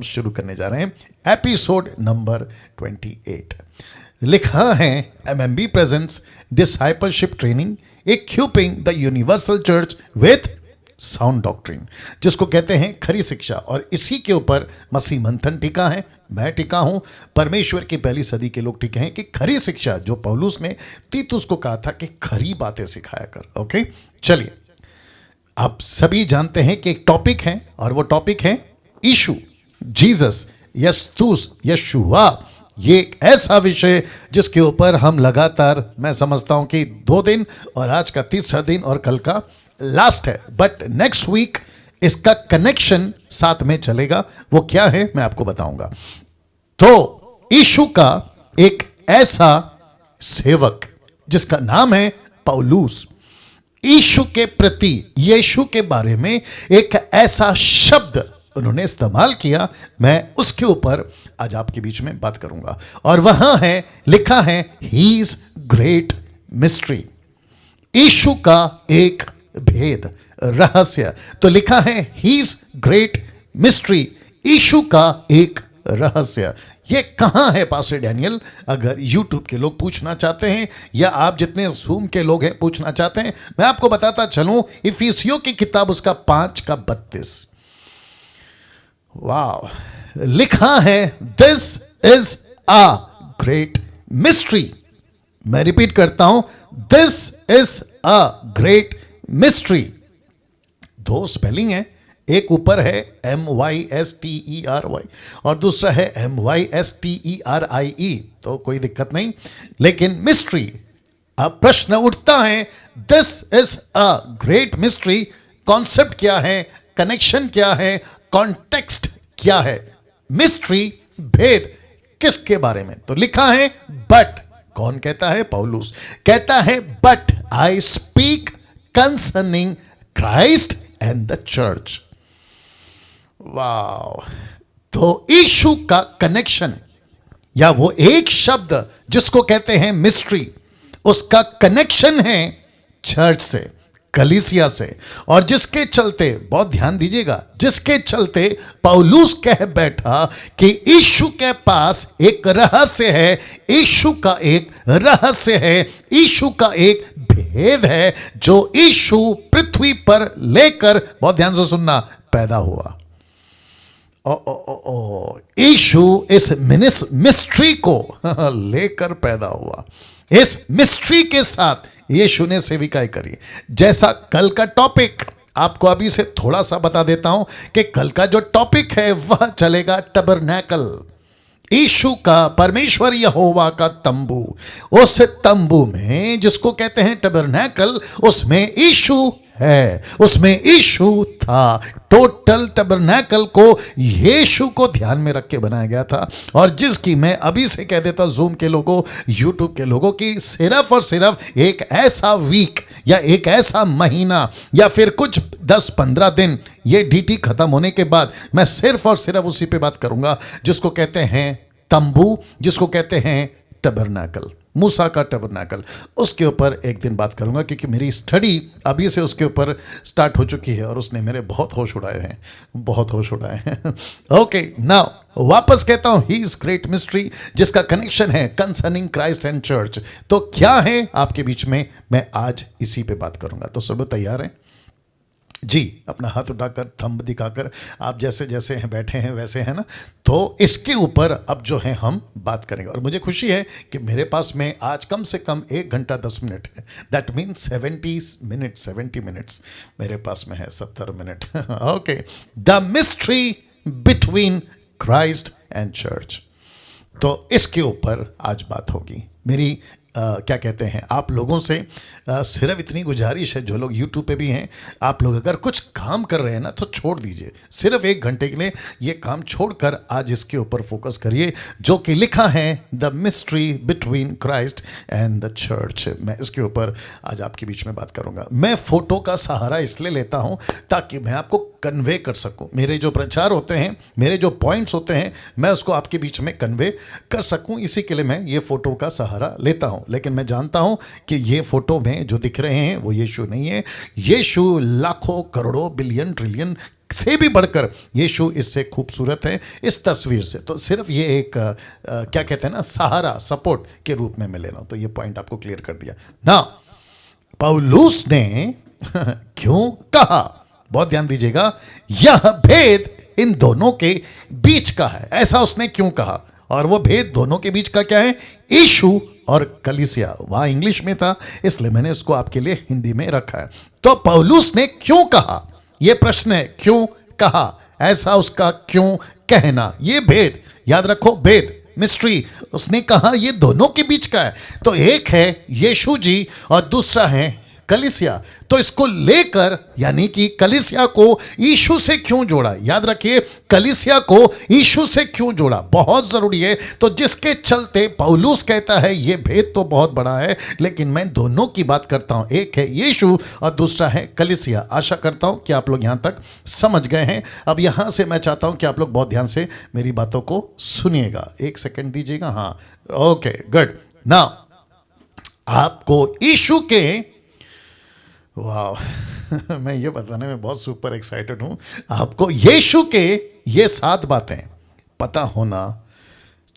शुरू करने जा रहे हैं एपिसोड नंबर 28। लिखा है MMB presents discipleship training equipping the universal church with sound doctrine, जिसको कहते हैं खरी शिक्षा। और इसी के ऊपर मसीह मंथन टिका है, मैं टिका हूं, परमेश्वर की पहली सदी के लोग टिके हैं कि खरी शिक्षा जो पौलुस ने तीतुस को कहा था कि खरी बातें सिखाया कर। ओके, चलिए, आप सभी जानते हैं कि एक टॉपिक है और वो टॉपिक है यीशु, जीसस, यस्तुस, यशुआ। ये एक ऐसा विषय जिसके ऊपर हम लगातार, मैं समझता हूं कि 2 दिन और आज का तीसरा दिन और कल का लास्ट है, बट नेक्स्ट वीक इसका कनेक्शन साथ में चलेगा। वो क्या है मैं आपको बताऊंगा। तो यीशु का एक ऐसा सेवक जिसका नाम है पौलुस, यीशु के प्रति, यीशु के बारे में एक ऐसा शब्द उन्होंने इस्तेमाल किया, मैं उसके ऊपर आज आपके बीच में बात करूंगा। और वहां है, लिखा है ही इज ग्रेट मिस्ट्री, यीशु का एक भेद, रहस्य। तो लिखा है ही इज ग्रेट मिस्ट्री, यीशु का एक रहस्य। ये कहां है पास्टर डैनियल? अगर यूट्यूब के लोग पूछना चाहते हैं या आप जितने जूम के लोग हैं पूछना चाहते हैं, मैं आपको बताता चलूं, इफिसियों की किताब उसका 5:32। वाह, लिखा है this is a great mystery. मैं रिपीट करता हूं, this is a great mystery. 2 spelling है, एक ऊपर है MYSTERY और दूसरा है MYSTERIE, तो कोई दिक्कत नहीं, लेकिन मिस्ट्री। अब प्रश्न उठता है, this is a great mystery, concept क्या है, कनेक्शन क्या है, कॉन्टेक्स्ट क्या है? मिस्ट्री, भेद, किसके बारे में? तो लिखा है बट, कौन कहता है? पौलुस कहता है, but I speak concerning Christ and the church. Wow, तो यीशु का कनेक्शन, या वो एक शब्द जिसको कहते हैं मिस्ट्री, उसका कनेक्शन है चर्च से, कलीसिया से। और जिसके चलते, बहुत ध्यान दीजिएगा, जिसके चलते पौलुस कह बैठा कि यीशु के पास एक रहस्य है, यीशु का एक रहस्य है, यीशु का एक भेद है जो यीशु पृथ्वी पर लेकर, बहुत ध्यान से सुनना, पैदा हुआ। यीशु इस मिस्ट्री को लेकर पैदा हुआ। इस मिस्ट्री के साथ यीशु ने सेविकाई करी। जैसा कल का टॉपिक, आपको अभी से थोड़ा सा बता देता हूं कि कल का जो टॉपिक है वह चलेगा टबरनैकल, यीशु का, परमेश्वर यहोवा का तंबू। उस तंबू में, जिसको कहते हैं टबरनैकल, उसमें यीशु है, उसमें यीशु था। टोटल टबरनैकल को यीशु को ध्यान में रख के बनाया गया था, और जिसकी मैं अभी से कह देता जूम के लोगों, यूट्यूब के लोगों की, सिर्फ और सिर्फ एक ऐसा वीक या एक ऐसा महीना या फिर कुछ 10-15 दिन, ये डीटी खत्म होने के बाद मैं सिर्फ और सिर्फ उसी पे बात करूंगा जिसको कहते हैं तंबू, जिसको कहते हैं टबरनैकल, मूसा का टबरनैकल। उसके ऊपर एक दिन बात करूंगा, क्योंकि मेरी स्टडी अभी से उसके ऊपर स्टार्ट हो चुकी है और उसने मेरे बहुत होश उड़ाए हैं, बहुत होश उड़ाए हैं। ओके, नाउ वापस कहता हूं, ही इज ग्रेट मिस्ट्री, जिसका कनेक्शन है कंसर्निंग क्राइस्ट एंड चर्च। तो क्या है आपके बीच में, मैं आज इसी पे बात करूंगा। तो सब तैयार हैं जी? अपना हाथ उठाकर, थंब दिखाकर, आप जैसे जैसे हैं बैठे हैं वैसे है ना। तो इसके ऊपर अब जो है हम बात करेंगे, और मुझे खुशी है कि मेरे पास में आज कम से कम 1 घंटा 10 मिनट है। दैट मीन्स 70 मिनट्स मेरे पास में है, 70 minute. Okay, the mystery between Christ and church. तो इसके ऊपर आज बात होगी। मेरी क्या कहते हैं, आप लोगों से सिर्फ इतनी गुजारिश है, जो लोग यूट्यूब पे भी हैं, आप लोग अगर कुछ काम कर रहे हैं ना तो छोड़ दीजिए, सिर्फ 1 घंटे के लिए ये काम छोड़कर आज इसके ऊपर फोकस करिए, जो कि लिखा है the mystery between Christ and the church. मैं इसके ऊपर आज आपके बीच में बात करूंगा। मैं फोटो का सहारा इसलिए लेता हूं ताकि मैं आपको कन्वे कर सकूं, मेरे जो प्रचार होते हैं, मेरे जो पॉइंट्स होते हैं, मैं उसको आपके बीच में कन्वे कर सकूं। इसी के लिए मैं ये फ़ोटो का सहारा लेता हूं। लेकिन मैं जानता हूं कि ये फ़ोटो में जो दिख रहे हैं वो यीशु नहीं है। यीशु लाखों करोड़ों बिलियन ट्रिलियन से भी बढ़कर यीशु इससे खूबसूरत है इस तस्वीर से। तो सिर्फ ये एक क्या कहते हैं ना, सहारा, सपोर्ट के रूप में मैं ले रहा हूं। तो ये पॉइंट आपको क्लियर कर दिया ना। पौलुस ने क्यों कहा, बहुत ध्यान दीजिएगा, यह भेद इन दोनों के बीच का है। ऐसा उसने क्यों कहा, और वो भेद दोनों के बीच का क्या है? यीशु और कलीसिया। वहां इंग्लिश में था, इसलिए मैंने उसको आपके लिए हिंदी में रखा है। तो पौलुस ने क्यों कहा, यह प्रश्न है, क्यों कहा, ऐसा उसका क्यों कहना, यह भेद, याद रखो, भेद, मिस्ट्री, उसने कहा ये दोनों के बीच का है। तो एक है यीशु जी और दूसरा है कलीसिया। तो इसको लेकर, यानी कि कलीसिया को यीशु से क्यों जोड़ा, याद रखिए, कलीसिया को यीशु से क्यों जोड़ा, बहुत जरूरी है। तो जिसके चलते पौलुस कहता है ये भेद तो बहुत बड़ा है, लेकिन मैं दोनों की बात करता हूं, एक है यीशु और दूसरा है कलीसिया। आशा करता हूं कि आप लोग यहां तक समझ गए हैं। अब यहां से मैं चाहता हूं कि आप लोग बहुत ध्यान से मेरी बातों को सुनिएगा। एक सेकंड दीजिएगा, हाँ, ओके, गुड। नाउ आपको यीशु के, वाह मैं ये बताने में बहुत सुपर एक्साइटेड हूं, आपको यीशु के ये 7 बातें पता होना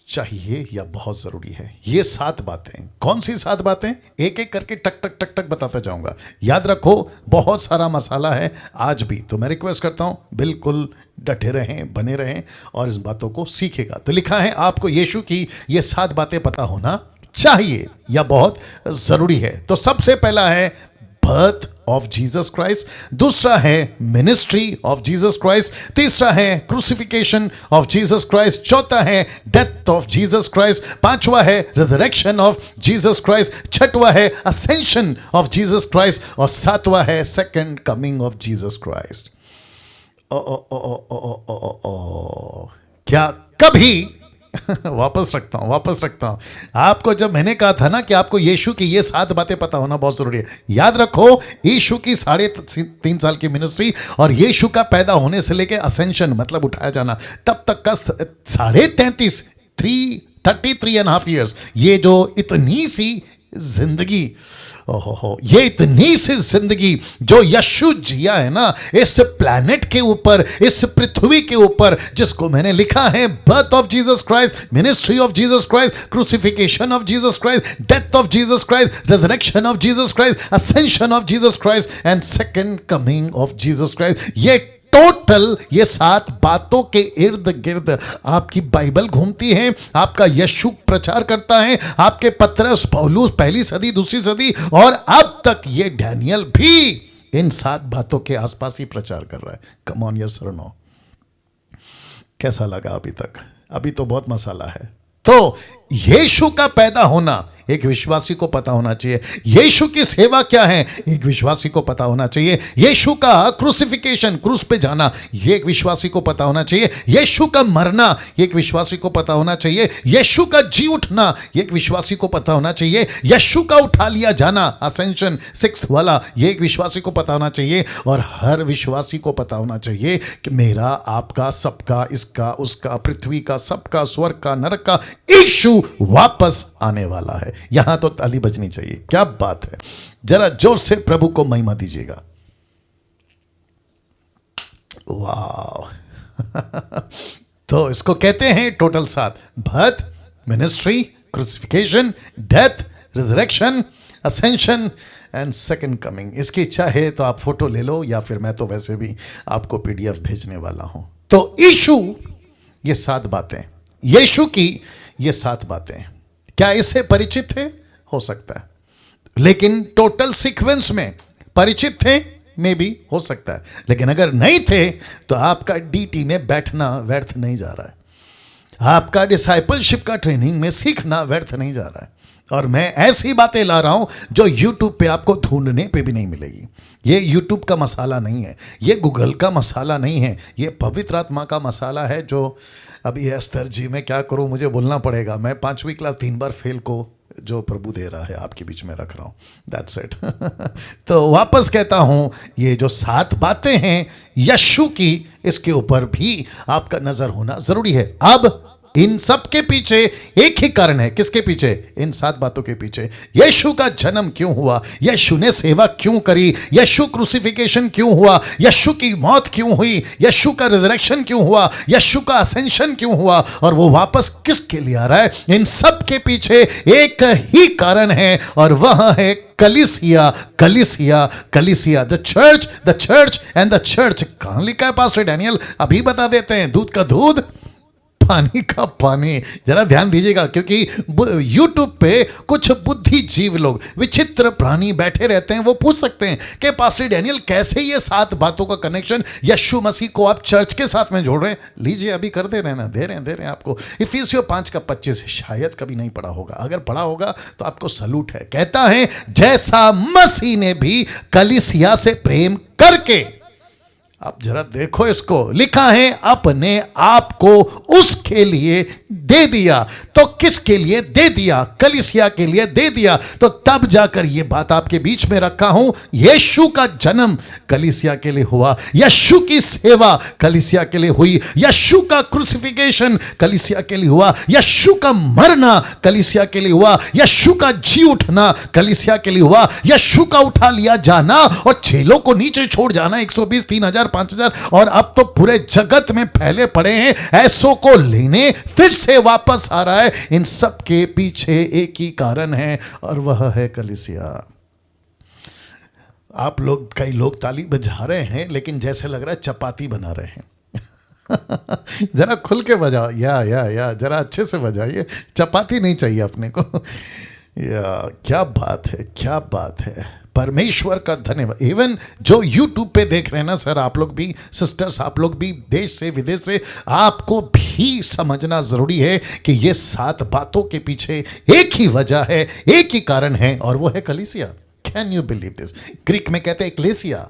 चाहिए या बहुत जरूरी है। ये 7 बातें, कौन सी 7 बातें, एक एक करके टक टक टक टक बताता जाऊंगा। याद रखो, बहुत सारा मसाला है आज भी, तो मैं रिक्वेस्ट करता हूं बिल्कुल डटे रहें, बने रहें और इस बातों को सीखेगा। तो लिखा है आपको यीशु की ये 7 बातें पता होना चाहिए या बहुत जरूरी है। तो सबसे पहला है बर्थ ऑफ जीसस क्राइस्ट, दूसरा है मिनिस्ट्री ऑफ जीसस क्राइस्ट, तीसरा है क्रूसिफिकेशन ऑफ जीसस क्राइस्ट, चौथा है डेथ ऑफ जीसस क्राइस्ट, पांचवा है रिजरेक्शन ऑफ जीसस क्राइस्ट, छठवा है असेंशन ऑफ जीसस क्राइस्ट और सातवां है second coming of Jesus Christ. क्या कभी वापस रखता हूं आपको, जब मैंने कहा था ना कि आपको यीशु की ये 7 बातें पता होना बहुत जरूरी है। याद रखो, यीशु की 3.5 साल की मिनिस्ट्री और यीशु का पैदा होने से लेके असेंशन मतलब उठाया जाना तब तक का 33.5 ईयर्स, ये जो इतनी सी जिंदगी, ओहो, ये इतनी सी जिंदगी जो यीशु जिया है ना इस प्लैनेट के ऊपर, इस पृथ्वी के ऊपर, जिसको मैंने लिखा है birth of Jesus Christ, ministry of Jesus Christ, crucifixion of Jesus Christ, death of Jesus Christ, resurrection of Jesus Christ, ascension of Jesus Christ and second coming of Jesus Christ. ये टोटल ये 7 बातों के इर्द गिर्द आपकी Bible घूमती है, आपका यीशु प्रचार करता है, आपके पत्रस पौलुस पहली सदी, दूसरी सदी और अब तक ये डैनियल भी इन 7 बातों के आसपास ही प्रचार कर रहा है। कम ऑन, यस और नो। कैसा लगा अभी तक? अभी तो बहुत मसाला है। तो यीशु का पैदा होना एक विश्वासी को पता होना चाहिए। यीशु की सेवा क्या है, एक विश्वासी को पता होना चाहिए। यीशु का क्रूसिफिकेशन, क्रूस पे जाना, ये एक विश्वासी को पता होना चाहिए। यीशु का मरना, ये एक विश्वासी को पता होना चाहिए। यीशु का जी उठना, ये एक विश्वासी को पता होना चाहिए। यीशु का उठा लिया जाना, असेंशन 6th वाला, ये एक विश्वासी को पता होना चाहिए। और हर विश्वासी को पता होना चाहिए कि मेरा, आपका, सबका, इसका, उसका, पृथ्वी का, सबका, स्वर्ग का, नरक का, यीशु वापस आने वाला है। यहां तो ताली बजनी चाहिए। क्या बात है, जरा जोर से प्रभु को महिमा दीजिएगा। वाह तो इसको कहते हैं total 7, birth, ministry, crucifixion, death, resurrection, ascension and second coming. इसकी इच्छा है तो आप फोटो ले लो, या फिर मैं तो वैसे भी आपको PDF भेजने वाला हूं। तो यीशु, ये 7 बातें, यीशु की ये 7 बातें, क्या इससे परिचित है? हो सकता है, लेकिन टोटल सीक्वेंस में परिचित थे, में भी हो सकता है। लेकिन अगर नहीं थे तो आपका DT में बैठना व्यर्थ नहीं जा रहा है, आपका डिसाइपलशिप का ट्रेनिंग में सीखना व्यर्थ नहीं जा रहा है। और मैं ऐसी बातें ला रहा हूं जो YouTube पे आपको ढूंढने पे भी नहीं मिलेगी। ये YouTube का मसाला नहीं है, ये गूगल का मसाला नहीं है, ये पवित्र आत्मा का मसाला है। जो अभी अस्तर जी, मैं क्या करूं, मुझे बोलना पड़ेगा। मैं 5वीं क्लास 3 बार फेल को जो प्रभु दे रहा है आपके बीच में रख रहा हूं, दैट्स इट। तो वापस कहता हूं, ये जो 7 बातें हैं यीशु की, इसके ऊपर भी आपका नजर होना जरूरी है। अब इन सब के पीछे एक ही कारण है। किसके पीछे? इन 7 बातों के पीछे। यीशु का जन्म क्यों हुआ, यीशु ने सेवा क्यों करी, यीशु क्रूसिफिकेशन क्यों हुआ, यीशु की मौत क्यों हुई, यीशु का रिजरेक्शन क्यों हुआ, यीशु का असेंशन क्यों हुआ, और वो वापस किसके लिए आ रहा है, इन सब के पीछे एक ही कारण है, और वह है कलीसिया, कलीसिया, कलीसिया। The church and the church. कहां लिखा है पास्टर डैनियल? अभी बता देते हैं। दूध का दूध, पानी का पानी। जरा ध्यान दीजिएगा, क्योंकि YouTube पे कुछ बुद्धिजीवी लोग, विचित्र प्राणी बैठे रहते हैं। वो पूछ सकते हैं कि पास्टर डैनियल कैसे ये 7 बातों का कनेक्शन यीशु मसीह को आप चर्च के साथ में जोड़ रहे हैं? लीजिए, अभी कर दे रहे हैं ना, दे रहे हैं आपको। इफिसियों 5:25 शायद कभी नहीं पढ़ा होगा, अगर पढ़ा होगा तो आपको सलूट है। कहता है, जैसा मसीह ने भी कलीसिया से प्रेम करके, अब जरा देखो इसको, लिखा है अपने आप को उसके लिए दे दिया। तो किसके लिए दे दिया? कलीसिया के लिए दे दिया। तो तब जाकर ये बात आपके बीच में रखा हूं, यीशु का जन्म कलीसिया के लिए हुआ, यीशु की सेवा कलीसिया के लिए हुई, यीशु का क्रूसिफिकेशन कलीसिया के लिए हुआ, यीशु का मरना कलीसिया के लिए हुआ, यीशु का जी उठना कलीसिया के लिए हुआ, यीशु का उठा लिया जाना और चेलों को नीचे छोड़ जाना, 120, 3000, 5000, और अब तो पूरे जगत में फैले पड़े हैं, ऐसों को लेने फिर से वापस आ रहा है। इन सब के पीछे एक ही कारण है, और वह है कलीसिया। आप लोग, कई लोग ताली बजा रहे हैं, लेकिन जैसे लग रहा है चपाती बना रहे हैं। जरा खुल के बजाओ, या जरा अच्छे से बजाइए। चपाती नहीं चाहिए अपने को। या क्या बात है, क्या बात है। परमेश्वर का धन्यवाद। इवन जो YouTube पे देख रहे हैं ना सर, आप लोग भी, सिस्टर्स, आप लोग भी, देश से विदेश से, आपको भी समझना जरूरी है कि ये 7 बातों के पीछे एक ही वजह है, एक ही कारण है, और वो है कलीसिया। Can you believe this? Greek में कहते हैं एक्लेसिया,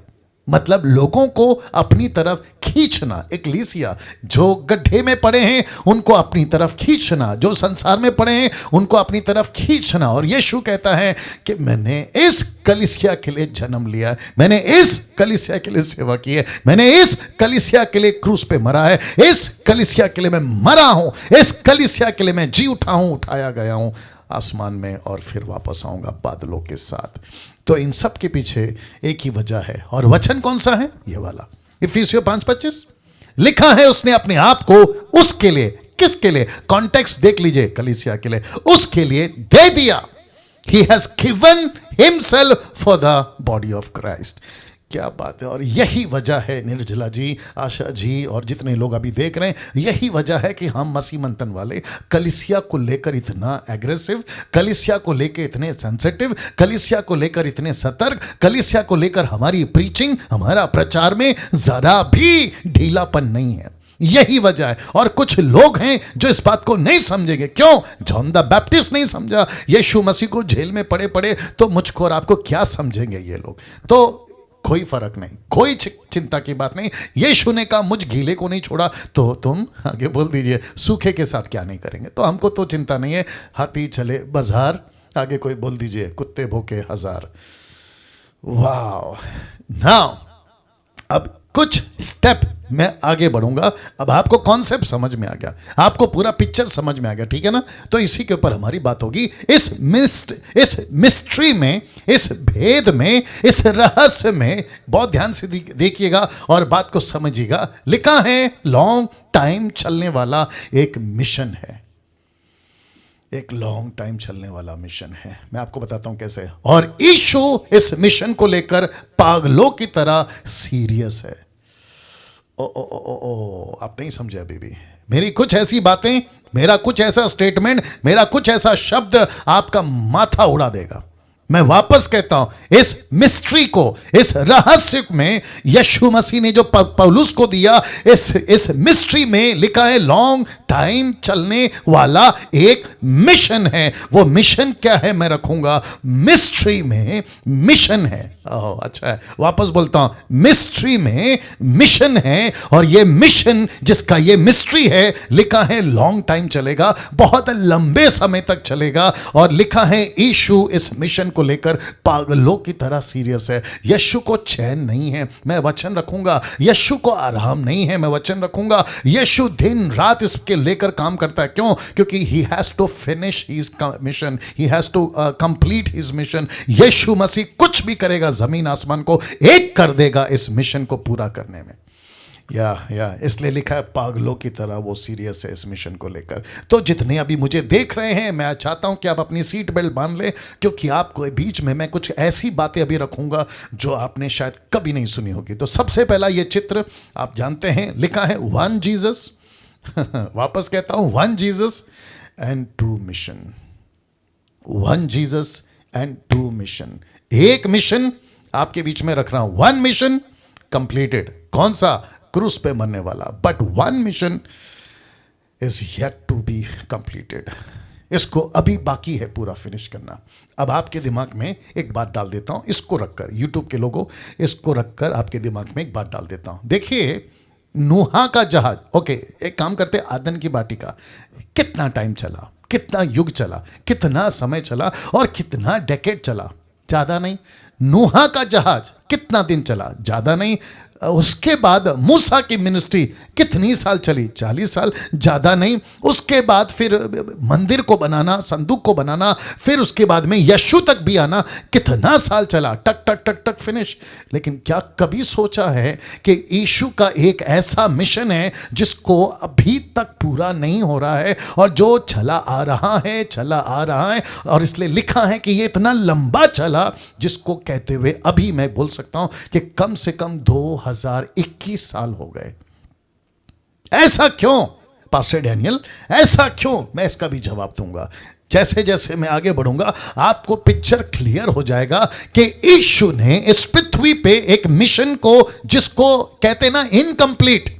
मतलब लोगों को अपनी तरफ खींचना। एक्लीसिया, जो गड्ढे में पड़े हैं उनको अपनी तरफ खींचना, जो संसार में पड़े हैं उनको अपनी तरफ खींचना। और यीशु कहता है कि मैंने इस कलीसिया के लिए जन्म लिया है, मैंने इस कलीसिया के लिए सेवा की है, मैंने इस कलीसिया के लिए क्रूस पे मरा है, इस कलीसिया के लिए मैं मरा हूं, इस कलीसिया के लिए मैं जी उठा हूं, उठाया गया हूं आसमान में, और फिर वापस आऊंगा बादलों के साथ। तो इन सब के पीछे एक ही वजह है, और वचन कौन सा है? ये वाला, इफिसियों 5:25। लिखा है उसने अपने आप को उसके लिए, किसके लिए? कॉन्टेक्स्ट देख लीजिए, कलीसिया के लिए, उसके लिए दे दिया। He has given himself for the body of Christ। क्या बात है। और यही वजह है निर्जला जी, आशा जी, और जितने लोग अभी देख रहे हैं, यही वजह है कि हम मसीह मंथन वाले कलीसिया को लेकर इतना एग्रेसिव, कलीसिया को लेकर इतने सेंसिटिव, कलीसिया को लेकर इतने सतर्क, कलीसिया को लेकर हमारी प्रीचिंग, हमारा प्रचार में जरा भी ढीलापन नहीं है। यही वजह है। और कुछ लोग हैं जो इस बात को नहीं समझेंगे। क्यों? जॉन द बैप्टिस्ट नहीं समझा, यीशु मसीह को जेल में पड़े पड़े, तो मुझको और आपको क्या समझेंगे ये लोग? तो कोई फर्क नहीं, कोई चिंता की बात नहीं। यीशु ने कहा मुझ गीले को नहीं छोड़ा, तो तुम आगे बोल दीजिए सूखे के साथ क्या नहीं करेंगे। तो हमको तो चिंता नहीं है। हाथी चले बाजार, आगे कोई बोल दीजिए कुत्ते भूखे 1000। वाह। नाउ अब कुछ स्टेप मैं आगे बढ़ूंगा। अब आपको कॉन्सेप्ट समझ में आ गया, आपको पूरा पिक्चर समझ में आ गया, ठीक है ना? तो इसी के ऊपर हमारी बात होगी। इस मिस्ट्री में, इस भेद में, इस रहस्य में बहुत ध्यान से देखिएगा और बात को समझिएगा। लिखा है लॉन्ग टाइम चलने वाला एक मिशन है, एक लॉन्ग टाइम चलने वाला मिशन है। मैं आपको बताता हूं कैसे। और यीशु इस मिशन को लेकर पागलों की तरह सीरियस है। आप नहीं समझे अभी भी। मेरी कुछ ऐसी बातें, मेरा कुछ ऐसा स्टेटमेंट, मेरा कुछ ऐसा शब्द आपका माथा उड़ा देगा। मैं वापस कहता हूं, इस मिस्ट्री को, इस रहस्य में यीशु मसीह ने जो पौलुस को दिया, इस मिस्ट्री में लिखा है लॉन्ग टाइम चलने वाला एक मिशन है। वो मिशन क्या है मैं रखूंगा, मिस्ट्री में मिशन है। ओह अच्छा है, वापस बोलता हूं, मिस्ट्री में मिशन है, और ये मिशन जिसका ये मिस्ट्री है, लिखा है लॉन्ग टाइम चलेगा, बहुत लंबे समय तक चलेगा, और लिखा है यीशु इस मिशन को लेकर पागलों की तरह सीरियस है। यीशु को चैन नहीं है, मैं वचन रखूंगा। यीशु को आराम नहीं है, मैं वचन रखूंगा। यीशु दिन रात इसके लेकर काम करता है। क्यों? क्योंकि he has to finish his mission, he has to complete his mission. यीशु मसीह कुछ भी करेगा, जमीन आसमान को एक कर देगा इस मिशन को पूरा करने में। या इसलिए लिखा है पागलों की तरह वो सीरियस है इस मिशन को लेकर। तो जितने अभी मुझे देख रहे हैं, मैं चाहता हूं कि आप अपनी सीट बेल्ट बांध लें, क्योंकि आपको बीच में मैं कुछ ऐसी बातें अभी रखूंगा जो आपने शायद कभी नहीं सुनी होगी। तो सबसे पहला ये चित्र आप जानते हैं, लिखा है वन जीसस वापस कहता हूं, one Jesus and two mission. One Jesus and two mission. एक मिशन आपके बीच में रख रहा हूं, वन मिशन कंप्लीटेड। कौन सा? क्रूस पे मरने वाला। But one mission is yet to be completed. इसको अभी बाकी है पूरा फिनिश करना। अब आपके दिमाग में एक बात डाल देता हूं, इसको रखकर, यूट्यूब के लोगों, इसको रखकर आपके दिमाग में एक बात डाल देता हूं। देखिए, नूहा का जहाज, ओके, एक काम करते, आदन की बाटी का कितना टाइम चला, कितना युग चला, कितना समय चला, और कितना डेकेड चला? ज्यादा नहीं। नूहा का जहाज कितना दिन चला? ज्यादा नहीं। उसके बाद मूसा की मिनिस्ट्री कितनी साल चली? 40 साल। ज्यादा नहीं। उसके बाद फिर मंदिर को बनाना, संदूक को बनाना, फिर उसके बाद में यीशु तक भी आना, कितना साल चला? टक टक टक टक फिनिश। लेकिन क्या कभी सोचा है कि यीशु का एक ऐसा मिशन है जिसको अभी तक पूरा नहीं हो रहा है, और जो चला आ रहा है, चला आ रहा है, और इसलिए लिखा है कि ये इतना लंबा चला, जिसको कहते हुए अभी मैं बोल सकता हूं कि कम से कम 2021 साल हो गए। ऐसा क्यों पास्टर डैनियल? ऐसा क्यों? मैं इसका भी जवाब दूंगा। जैसे जैसे मैं आगे बढ़ूंगा, आपको पिक्चर क्लियर हो जाएगा कि यीशु ने इस पृथ्वी पे एक मिशन को, जिसको कहते ना इनकम्प्लीट,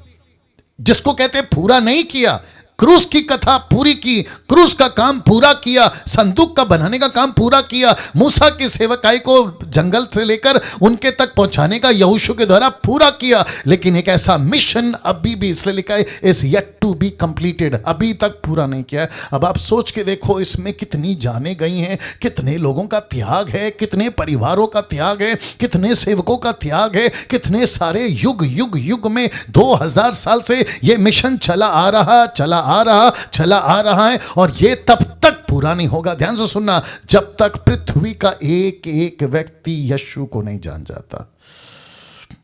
जिसको कहते पूरा नहीं किया, क्रूस की कथा पूरी की, क्रूस का काम पूरा किया, संदूक का बनाने का काम पूरा किया, मूसा की सेवकाई को जंगल से लेकर उनके तक पहुंचाने का यहोशू के द्वारा पूरा किया। लेकिन एक ऐसा मिशन अभी भी, इसलिए लिखा है is yet to be completed, अभी तक पूरा नहीं किया है। अब आप सोच के देखो, इसमें कितनी जानें गई हैं, कितने लोगों का त्याग है, कितने परिवारों का त्याग है, कितने सेवकों का त्याग है, कितने सारे युग युग युग में 2000 साल से यह मिशन चला आ रहा है, और ये तब तक पूरा नहीं होगा। ध्यान से सुनना, जब तक पृथ्वी का एक एक व्यक्ति यीशु को नहीं जान जाता।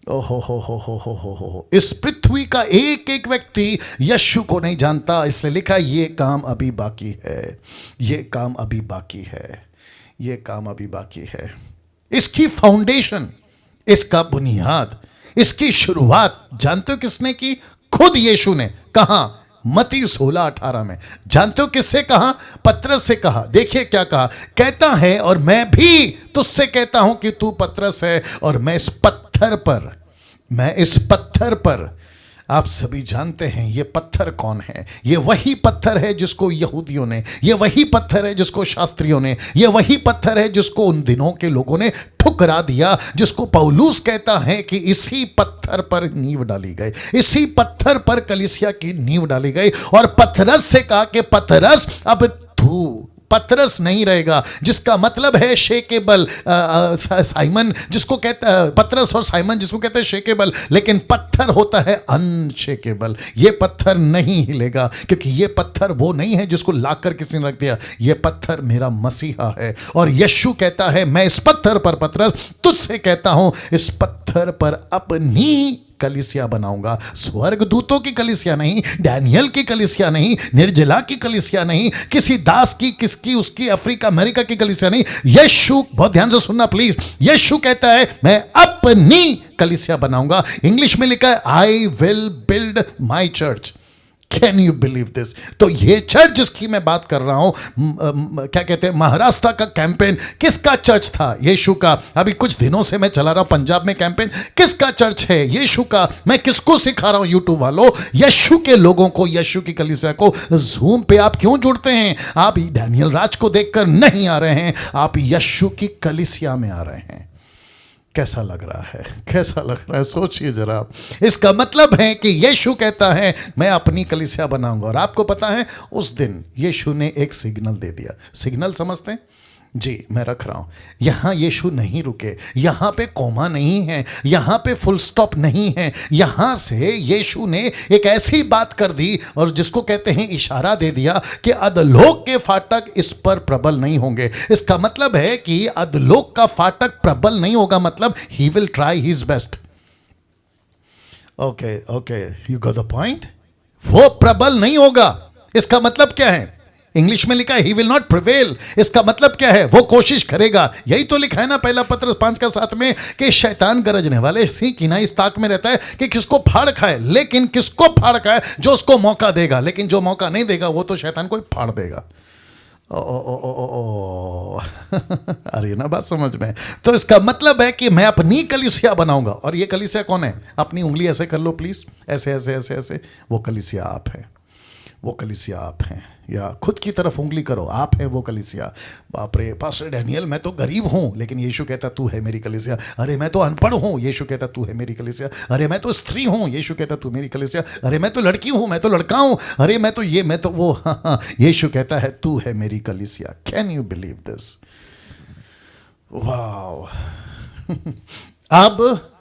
ओहो हो, इस पृथ्वी का एक एक व्यक्ति यीशु को नहीं जानता। इसलिए लिखा ये काम अभी बाकी है, ये काम अभी बाकी है, ये काम अभी बाकी है। इसकी फाउंडेशन, इसका बुनियाद, इसकी शुरुआत जानते हो किसने की? खुद यीशु ने। कहा? मत्ती 16:18 में। जानते हो किससे कहा? पतरस से कहा। देखिए क्या कहा, कहता है और मैं भी तुझसे कहता हूं कि तू पतरस है, और मैं इस पत्थर पर, आप सभी जानते हैं ये पत्थर कौन है? ये वही पत्थर है जिसको यहूदियों ने, ये वही पत्थर है जिसको शास्त्रियों ने, ये वही पत्थर है जिसको उन दिनों के लोगों ने ठुकरा दिया, जिसको पौलुस कहता है कि इसी पत्थर पर नींव डाली गई, इसी पत्थर पर कलीसिया की नींव डाली गई। और पतरस से कहा कि पतरस अब तू पतरस नहीं रहेगा, जिसका मतलब है शेकेबल, साइमन जिसको कहता है पतरस, और साइमन जिसको कहते हैं शेकेबल। लेकिन पत्थर होता है अनशेकेबल, ये पत्थर नहीं हिलेगा, क्योंकि ये पत्थर वो नहीं है जिसको लाकर किसी ने रख दिया, ये पत्थर मेरा मसीहा है। और यीशु कहता है मैं इस पत्थर पर, पतरस तुझसे कहता हूं, इस पत्थर पर अपनी कलीसिया बनाऊंगा। स्वर्गदूतों की कलीसिया नहीं, डैनियल की कलीसिया नहीं, निर्जला की कलीसिया नहीं, किसी दास की, किसकी, उसकी, अफ्रीका अमेरिका की कलीसिया नहीं। यीशु, बहुत ध्यान से सुनना प्लीज, यीशु कहता है मैं अपनी कलीसिया बनाऊंगा। इंग्लिश में लिखा है I will build my church. Can you believe this? तो ये चर्च जिसकी मैं बात कर रहा हूं, क्या कहते हैं, महाराष्ट्र का कैंपेन किसका चर्च था? यीशु का। अभी कुछ दिनों से मैं चला रहा हूं पंजाब में कैंपेन, किसका चर्च है? यीशु का। मैं किसको सिखा रहा हूं? यूट्यूब वालों, यीशु के लोगों को, यीशु की कलीसिया को। जूम पे आप क्यों जुड़ते हैं? आप डैनियल राज को देखकर नहीं आ रहे हैं, आप यीशु की कलीसिया में आ रहे हैं। कैसा लग रहा है, कैसा लग रहा है, सोचिए जरा आप। इसका मतलब है कि यीशु कहता है मैं अपनी कलीसिया बनाऊंगा। और आपको पता है उस दिन यीशु ने एक सिग्नल दे दिया। सिग्नल समझते हैं जी, मैं रख रहा हूं। यहां यीशु नहीं रुके, यहां पे कोमा नहीं है, यहां पे फुल स्टॉप नहीं है। यहां से यीशु ने एक ऐसी बात कर दी और जिसको कहते हैं इशारा दे दिया कि अधलोक के फाटक इस पर प्रबल नहीं होंगे। इसका मतलब है कि अधलोक का फाटक प्रबल नहीं होगा, मतलब he will try his best. Okay okay, you got the point. वो प्रबल नहीं होगा, इसका मतलब क्या है? इंग्लिश में लिखा है ही विल नॉट प्रिवेल। इसका मतलब क्या है? वो कोशिश करेगा। यही तो लिखा है ना पहला पत्र 5:7 में कि शैतान गरजने वाले सिंह की नाई इस ताक में रहता है कि किसको फाड़ खाए। लेकिन किसको फाड़ खाए? जो उसको मौका देगा। लेकिन जो मौका नहीं देगा वो तो शैतान को ही फाड़ देगा। अरे ना बात समझ में। तो इसका मतलब है कि मैं अपनी कलीसिया बनाऊंगा। और ये कलीसिया कौन है? अपनी उंगली ऐसे कर लो प्लीज, ऐसे ऐसे ऐसे ऐसे। वो कलीसिया आप है, वो कलीसिया आप हैं। या खुद की तरफ उंगली करो, आप है वो कलीसिया। बाप रे पास्टर डैनियल, मैं तो गरीब हूं, लेकिन यीशु कहता तू है मेरी कलीसिया। अरे मैं तो अनपढ़ हूं, यीशु कहता तू है मेरी कलीसिया। अरे मैं तो स्त्री हूं, यीशु कहता तू मेरी कलीसिया। अरे मैं तो लड़की हूं, मैं तो लड़का हूं, अरे मैं तो ये, मैं तो वो। हाँ, यीशु कहता है तू है मेरी कलीसिया। Can you believe this? वाह। अब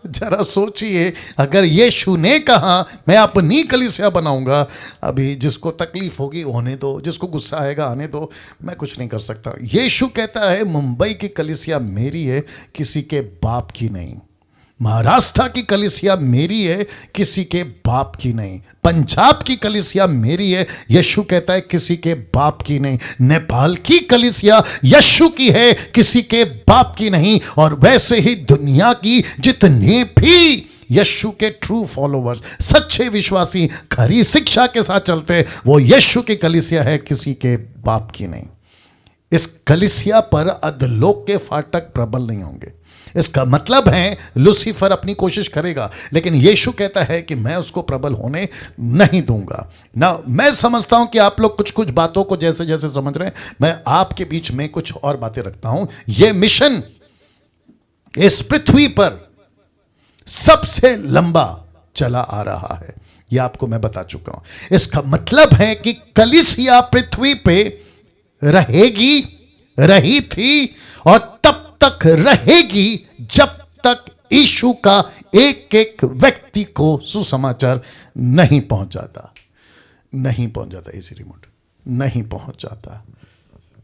जरा सोचिए, अगर यीशु ने कहा मैं अपनी कलीसिया बनाऊंगा, अभी जिसको तकलीफ होगी होने दो, जिसको गुस्सा आएगा आने दो, मैं कुछ नहीं कर सकता। यीशु कहता है मुंबई की कलीसिया मेरी है, किसी के बाप की नहीं। महाराष्ट्र की कलीसिया मेरी है, किसी के बाप की नहीं। पंजाब की कलीसिया मेरी है, यीशु कहता है किसी के बाप की नहीं। नेपाल की कलीसिया यीशु की है, किसी के बाप की नहीं। और वैसे ही दुनिया की जितने भी यीशु के ट्रू फॉलोवर्स, सच्चे विश्वासी, खरी शिक्षा के साथ चलते, वो यीशु की कलीसिया है, किसी के बाप की नहीं। इस कलीसिया पर अधलोक के फाटक प्रबल नहीं होंगे। इसका मतलब है लूसीफर अपनी कोशिश करेगा, लेकिन यीशु कहता है कि मैं उसको प्रबल होने नहीं दूंगा ना। मैं समझता हूं कि आप लोग कुछ कुछ बातों को जैसे जैसे समझ रहे हैं, मैं आपके बीच में कुछ और बातें रखता हूं। यह मिशन इस पृथ्वी पर सबसे लंबा चला आ रहा है, यह आपको मैं बता चुका हूं। इसका मतलब है कि कलीसिया पृथ्वी पे रहेगी, रही थी और तब तक रहेगी जब तक यीशु का एक एक व्यक्ति को सुसमाचार नहीं पहुंच जाता। नहीं पहुंच जाता, इसी रिमोट नहीं पहुंच जाता।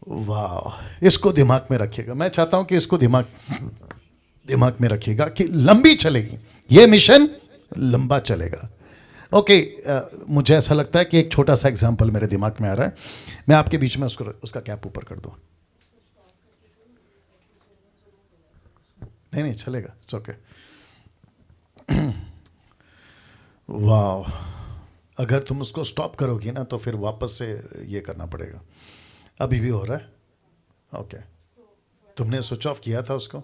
वाह, इसको दिमाग में रखिएगा। मैं चाहता हूं कि इसको दिमाग में रखिएगा कि लंबी चलेगी, यह मिशन लंबा चलेगा। ओके, मुझे ऐसा लगता है कि एक छोटा सा एग्जाम्पल मेरे दिमाग में आ रहा है, मैं आपके बीच में उसका कैप ऊपर कर दूं। नहीं नहीं चलेगा, इट्स ओके। वाह, अगर तुम उसको स्टॉप करोगी ना तो फिर वापस से ये करना पड़ेगा। अभी भी हो रहा है? ओके, तुमने स्विच ऑफ किया था उसको?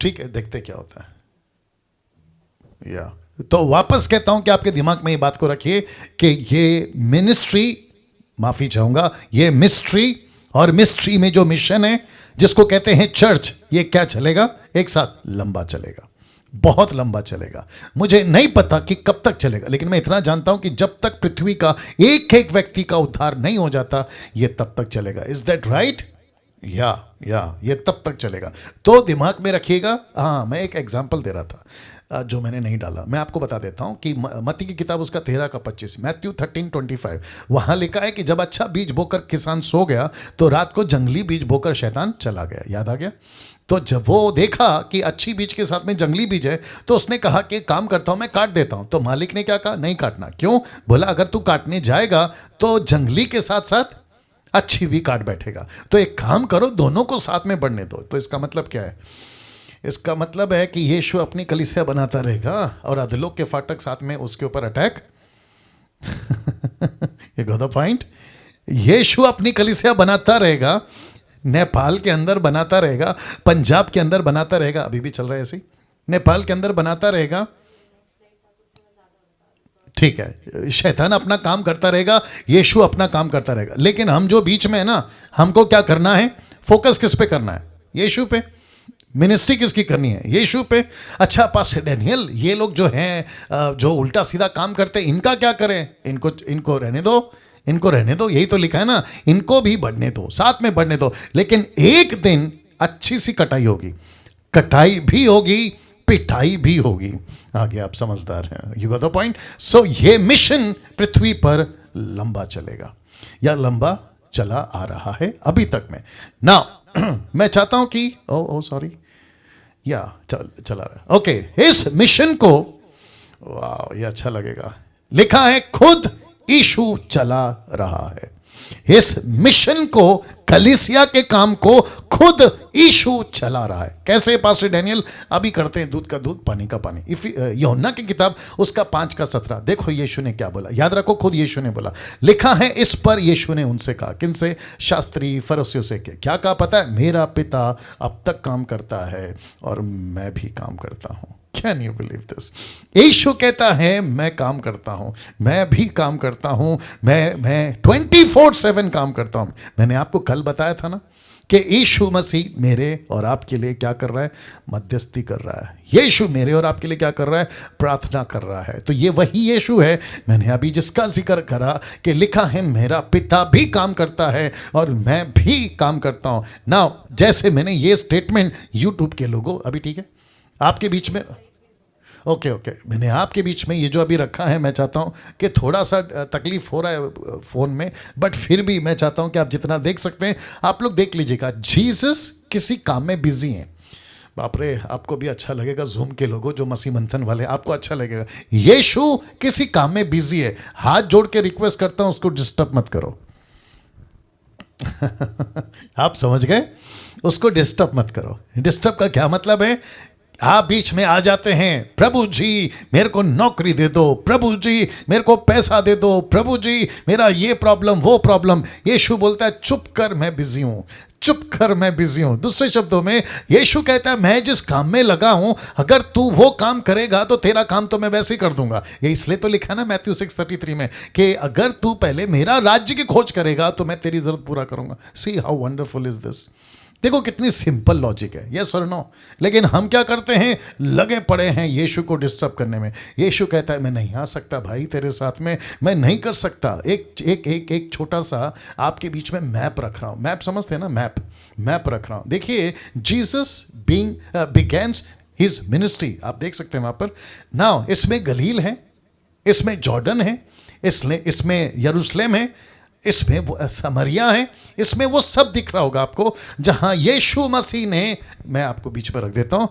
ठीक है, देखते क्या होता है। या तो वापस कहता हूं कि आपके दिमाग में ये बात को रखिए कि ये मिनिस्ट्री, माफी चाहूंगा, ये मिस्ट्री, और मिस्ट्री में जो मिशन है जिसको कहते हैं चर्च, ये क्या चलेगा? एक साथ लंबा चलेगा, बहुत लंबा चलेगा। मुझे नहीं पता कि कब तक चलेगा, लेकिन मैं इतना जानता हूं कि जब तक पृथ्वी का एक एक व्यक्ति का उद्धार नहीं हो जाता, ये तब तक चलेगा। Is that right? या ये तब तक चलेगा। तो दिमाग में रखिएगा। हाँ, मैं एक एग्जाम्पल दे रहा था जो मैंने नहीं डाला, मैं आपको बता देता हूं कि मत्ती की किताब उसका 13:25, मैथ्यू 13:25, वहां लिखा है कि जब अच्छा बीज बोकर किसान सो गया तो रात को जंगली बीज बोकर शैतान चला गया। याद आ गया? तो जब वो देखा कि अच्छी बीज के साथ में जंगली बीज है, तो उसने कहा कि काम करता हूं, मैं काट देता हूं। तो मालिक ने क्या कहा? नहीं काटना। क्यों? बोला अगर तू काटने जाएगा तो जंगली के साथ साथ अच्छी भी काट बैठेगा। तो एक काम करो, दोनों को साथ में बढ़ने दो। तो इसका मतलब क्या है? इसका मतलब है कि यीशु अपनी कलीसिया बनाता रहेगा और अधलोक के फाटक साथ में उसके ऊपर अटैक। ये गॉट द पॉइंट। यीशु अपनी कलीसिया बनाता रहेगा, नेपाल के अंदर बनाता रहेगा, पंजाब के अंदर बनाता रहेगा, अभी भी चल रहा है ऐसे ही, नेपाल के अंदर बनाता रहेगा। ठीक है, शैतान अपना काम करता रहेगा, यीशु अपना काम करता रहेगा। लेकिन हम जो बीच में है ना, हमको क्या करना है? फोकस किस पे करना है? यीशु पे। मिनिस्ट्री किसकी करनी है? यीशु पे। अच्छा पास्टर डैनियल, ये लोग जो हैं जो उल्टा सीधा काम करते हैं, इनका क्या करें? इनको रहने दो, इनको रहने दो, यही तो लिखा है ना, इनको भी बढ़ने दो, साथ में बढ़ने दो। लेकिन एक दिन अच्छी सी कटाई होगी, कटाई भी होगी, पिटाई भी होगी। आगे आप समझदार हैं, यू गॉट द पॉइंट। सो ये मिशन पृथ्वी पर लंबा चलेगा, या लंबा चला आ रहा है अभी तक में ना। मैं चाहता हूं कि ओ सॉरी, या चला रहा, ओके। इस मिशन को, वाह ये अच्छा लगेगा, लिखा है खुद यीशु चला रहा है। इस मिशन को, कलीसिया के काम को खुद यीशु चला रहा है। कैसे पास्टर डैनियल? अभी करते हैं दूध का दूध पानी का पानी। यूहन्ना की किताब उसका 5:17 देखो यीशु ने क्या बोला, याद रखो खुद यीशु ने बोला। लिखा है इस पर यीशु ने उनसे कहा, किनसे? शास्त्री फरीसियों से। क्या कहा पता है? मेरा पिता अब तक काम करता है और मैं भी काम करता हूं। Can you believe this? यीशु कहता है मैं काम करता हूं, मैं भी काम करता हूं, मैं 24/7 काम करता हूं। मैंने आपको कल बताया था ना कि यीशु मसीह मेरे और आपके लिए क्या कर रहा है? मध्यस्थी कर रहा है। यीशु मेरे और आपके लिए क्या कर रहा है? प्रार्थना कर रहा है। तो ये वही यीशु है मैंने अभी जिसका जिक्र करा कि लिखा है मेरा पिता भी काम करता है और मैं भी काम करता हूं ना। जैसे मैंने ये स्टेटमेंट यूट्यूब के लोगों, अभी ठीक है आपके बीच में, ओके मैंने आपके बीच में ये जो अभी रखा है, मैं चाहता हूं कि थोड़ा सा तकलीफ हो रहा है फोन में, बट फिर भी मैं चाहता हूं कि आप जितना देख सकते हैं आप लोग देख लीजिएगा। जीसस किसी काम में बिजी हैं। बाप रे, आपको भी अच्छा लगेगा, जूम के लोगों जो मसीह मंथन वाले, आपको अच्छा लगेगा। यीशु किसी काम में बिजी है। हाथ जोड़ के रिक्वेस्ट करता हूं उसको डिस्टर्ब मत करो। आप समझ गए? उसको डिस्टर्ब मत करो। डिस्टर्ब का क्या मतलब है? आप बीच में आ जाते हैं, प्रभु जी मेरे को नौकरी दे दो, प्रभु जी मेरे को पैसा दे दो, प्रभु जी मेरा ये प्रॉब्लम वो प्रॉब्लम। यीशु बोलता है चुप कर, मैं बिजी हूं, चुप कर, मैं बिजी हूं। दूसरे शब्दों में यीशु कहता है मैं जिस काम में लगा हूं, अगर तू वो काम करेगा तो तेरा काम तो मैं वैसे ही कर दूंगा। ये इसलिए तो लिखा ना मैथ्यू 6:33 में कि अगर तू पहले मेरा राज्य की खोज करेगा तो मैं तेरी जरूरत पूरा करूंगा। See how wonderful is this. देखो कितनी सिंपल लॉजिक है, यस और नो। लेकिन हम क्या करते हैं? लगे पड़े हैं यीशु को डिस्टर्ब करने में। यीशु कहता है मैं नहीं आ सकता भाई तेरे साथ में, मैं नहीं कर सकता। एक छोटा सा आपके बीच में मैप रख रहा हूं। मैप समझते हैं ना? मैप रख रहा हूं। देखिए जीसस बिगेन्स हिज मिनिस्ट्री, आप देख सकते हैं वहां पर। नाउ इसमें गलील है, इसमें जॉर्डन है, इसमें यरूशलेम है, इसमें वो समरिया है, इसमें वो सब दिख रहा होगा आपको जहां यीशु मसीह ने, मैं आपको बीच में रख देता हूं,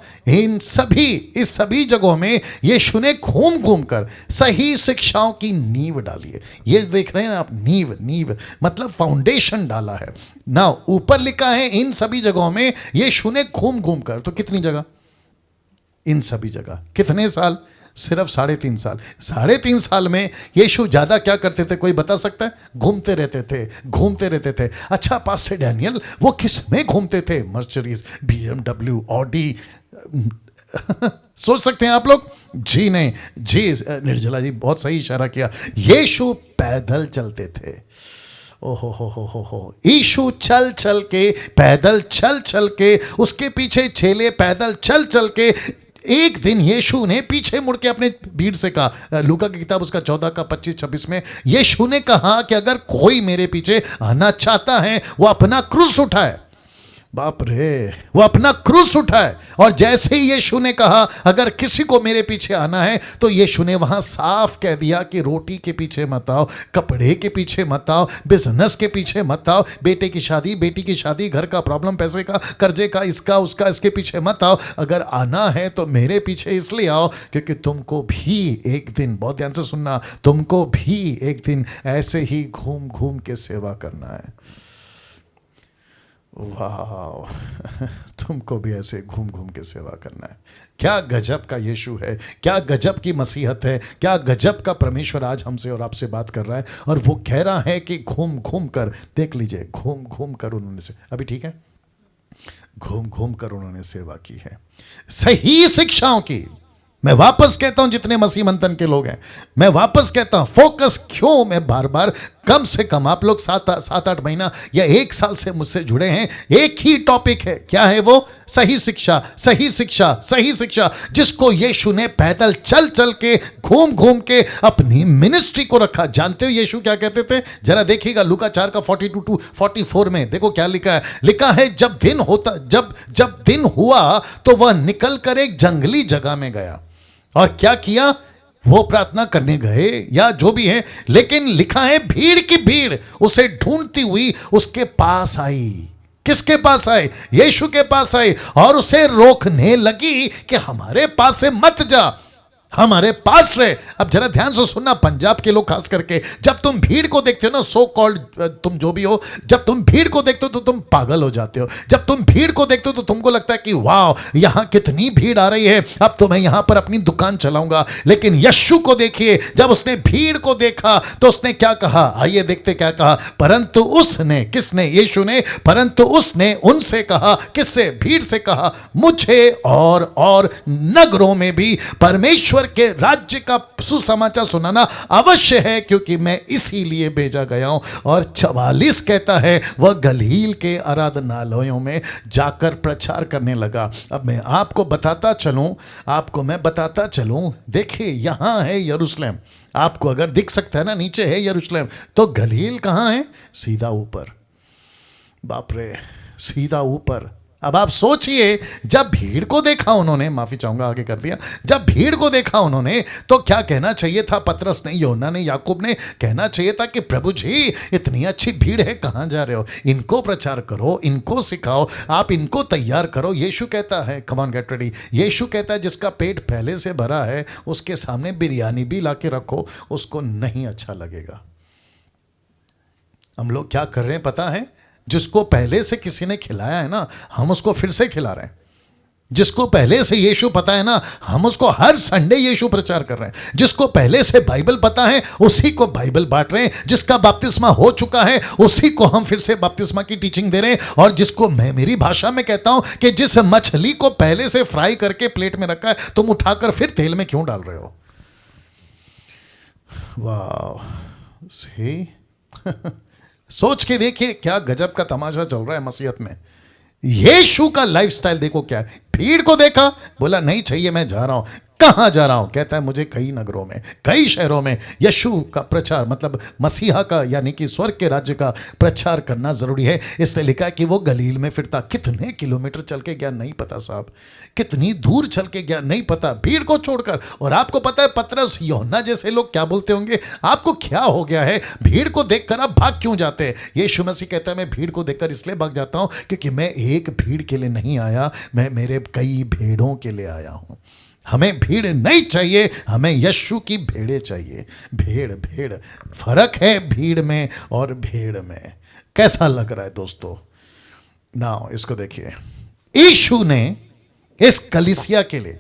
इस सभी जगहों में यीशु ने घूम कर सही शिक्षाओं की नींव डाली है। ये देख रहे हैं आप, नींव मतलब फाउंडेशन डाला है ना। ऊपर लिखा है इन सभी जगहों में यीशु ने घूम कर, तो कितनी जगह? इन सभी जगह। कितने साल? सिर्फ 3.5 साल। 3.5 साल में यीशु ज्यादा क्या करते थे? कोई बता सकता है? घूमते रहते थे। अच्छा पास्टर डैनियल वो किस में घूमते थे? Mercedes, BMW, Audi. सोच सकते हैं आप लोग? जी नहीं, जी निर्जला जी बहुत सही इशारा किया। यीशु पैदल चलते थे। ओहो यीशु चल के, पैदल चल के, उसके पीछे चेले पैदल चल के। एक दिन यीशु ने पीछे मुड़ के अपने भीड़ से कहा, लूका की किताब उसका 14:25-26 में यीशु ने कहा कि अगर कोई मेरे पीछे आना चाहता है वो अपना क्रूस उठाए। बाप रे, वो अपना क्रूस उठाए। और जैसे ही यीशु ने कहा अगर किसी को मेरे पीछे आना है, तो यीशु ने वहां साफ कह दिया कि रोटी के पीछे मत आओ, कपड़े के पीछे मत आओ, बिजनेस के पीछे मत आओ, बेटे की शादी, बेटी की शादी, घर का प्रॉब्लम, पैसे का, कर्जे का, इसका उसका, इसके पीछे मत आओ। अगर आना है तो मेरे पीछे इसलिए आओ क्योंकि तुमको भी एक दिन, बहुत ध्यान से सुनना, तुमको भी एक दिन ऐसे ही घूम के सेवा करना है। वाह, तुमको भी ऐसे घूम के सेवा करना है। क्या गजब का यीशु है, क्या गजब की मसीहत है, क्या गजब का परमेश्वर आज हमसे और आपसे बात कर रहा है। और वो कह रहा है कि घूम कर, देख लीजिए, घूम कर उन्होंने से, अभी ठीक है, घूम कर उन्होंने सेवा की है, सही शिक्षाओं की। मैं वापस कहता हूं जितने मसीह मंथन के लोग हैं, मैं वापस कहता हूं, फोकस क्यों मैं बार बार कम से कम आप लोग 7-8 महीना या 1 साल से मुझसे जुड़े हैं, एक ही टॉपिक है, क्या है वो? सही शिक्षा, सही शिक्षा, सही शिक्षा, जिसको यीशु ने पैदल चल चल के, घूम घूम के अपनी मिनिस्ट्री को रखा। जानते हो यीशु क्या कहते थे? जरा देखिएगा लूका 4 का 42 to 44 में, देखो क्या लिखा है। लिखा है जब दिन हुआ तो वह निकल कर एक जंगली जगह में गया और क्या किया? वो प्रार्थना करने गए या जो भी है, लेकिन लिखा है भीड़ की भीड़ उसे ढूंढती हुई उसके पास आई। किसके पास आए? यीशु के पास आए और उसे रोकने लगी कि हमारे पास से मत जा, हमारे पास रहे। अब जरा ध्यान से सुनना, पंजाब के लोग खास करके, जब तुम भीड़ को देखते हो ना, सो कॉल्ड तुम जो भी हो, जब तुम भीड़ को देखते हो तो तुम पागल हो जाते हो। जब तुम भीड़ को देखते हो तो तुमको लगता है कि वाह यहां कितनी भीड़ आ रही है, अब तो मैं यहां पर अपनी दुकान चलाऊंगा। लेकिन यीशु को देखिए, जब उसने भीड़ को देखा तो उसने क्या कहा? आइए देखते क्या कहा। परंतु उसने, किसने? यीशु ने। परंतु उसने उनसे कहा, किससे? भीड़ से कहा, मुझे और नगरों में भी परमेश्वर के राज्य का सुसमाचार सुनाना अवश्य है, क्योंकि मैं इसीलिए भेजा गया हूं। और 44 कहता है वह गलील के आराधनालयों में जाकर प्रचार करने लगा। अब मैं आपको बताता चलूं, देखिए यहां है यरूशलेम, आपको अगर दिख सकता है ना, नीचे है यरूशलेम, तो गलील कहां है? सीधा ऊपर। बाप रे, सीधा ऊपर। अब आप सोचिए, जब भीड़ को देखा उन्होंने, माफी चाहूंगा आगे कर दिया, जब भीड़ को देखा उन्होंने तो क्या कहना चाहिए था? पतरस ने, यूहन्ना ने, याकूब ने कहना चाहिए था कि प्रभु जी इतनी अच्छी भीड़ है, कहां जा रहे हो? इनको प्रचार करो, इनको सिखाओ, आप इनको तैयार करो। यीशु कहता है, कम ऑन गेट रेडी, यीशु कहता है जिसका पेट पहले से भरा है उसके सामने बिरयानी भी लाके रखो, उसको नहीं अच्छा लगेगा। हम लोग क्या कर रहे हैं पता है? जिसको पहले से किसी ने खिलाया है ना, हम उसको फिर से खिला रहे हैं। जिसको पहले से यीशु पता है ना, हम उसको हर संडे यीशु प्रचार कर रहे हैं। जिसको पहले से बाइबल पता है उसी को बाइबल बांट रहे हैं। जिसका बपतिस्मा हो चुका है उसी को हम फिर से बपतिस्मा की टीचिंग दे रहे हैं। और जिसको मैं मेरी भाषा में कहता हूं कि जिस मछली को पहले से फ्राई करके प्लेट में रखा है, तुम उठाकर फिर तेल में क्यों डाल रहे हो? वाह सी सोच के देखिए क्या गजब का तमाशा चल रहा है मसीहत में। यीशु का लाइफस्टाइल देखो क्या है। भीड़ को देखा, बोला नहीं चाहिए, मैं जा रहा हूं। कहां जा रहा हूं? कहता है मुझे कई नगरों में, कई शहरों में यीशु का प्रचार, मतलब मसीहा का यानी कि स्वर्ग के राज्य का प्रचार करना जरूरी है। इसलिए लिखा है कि वो गलील में फिरता। कितने किलोमीटर चल के गया नहीं पता साहब, कितनी दूर चल के गया नहीं पता, भीड़ को छोड़कर। और आपको पता है पतरस, यूहन्ना जैसे लोग क्या बोलते होंगे? आपको क्या हो गया है? भीड़ को देखकर आप भाग क्यों जाते हैं? यीशु मसीह कहता है मैं भीड़ को देखकर इसलिए भाग जाता हूं क्योंकि मैं एक भीड़ के लिए नहीं आया, मैं मेरे कई भेड़ों के लिए आया हूं। हमें भीड़ नहीं चाहिए, हमें यीशु की भेड़ें चाहिए। भेड़, फर्क है भीड़ में और भेड़ में। कैसा लग रहा है दोस्तों? नाउ इसको देखिए, यीशु ने इस कलीसिया के लिए,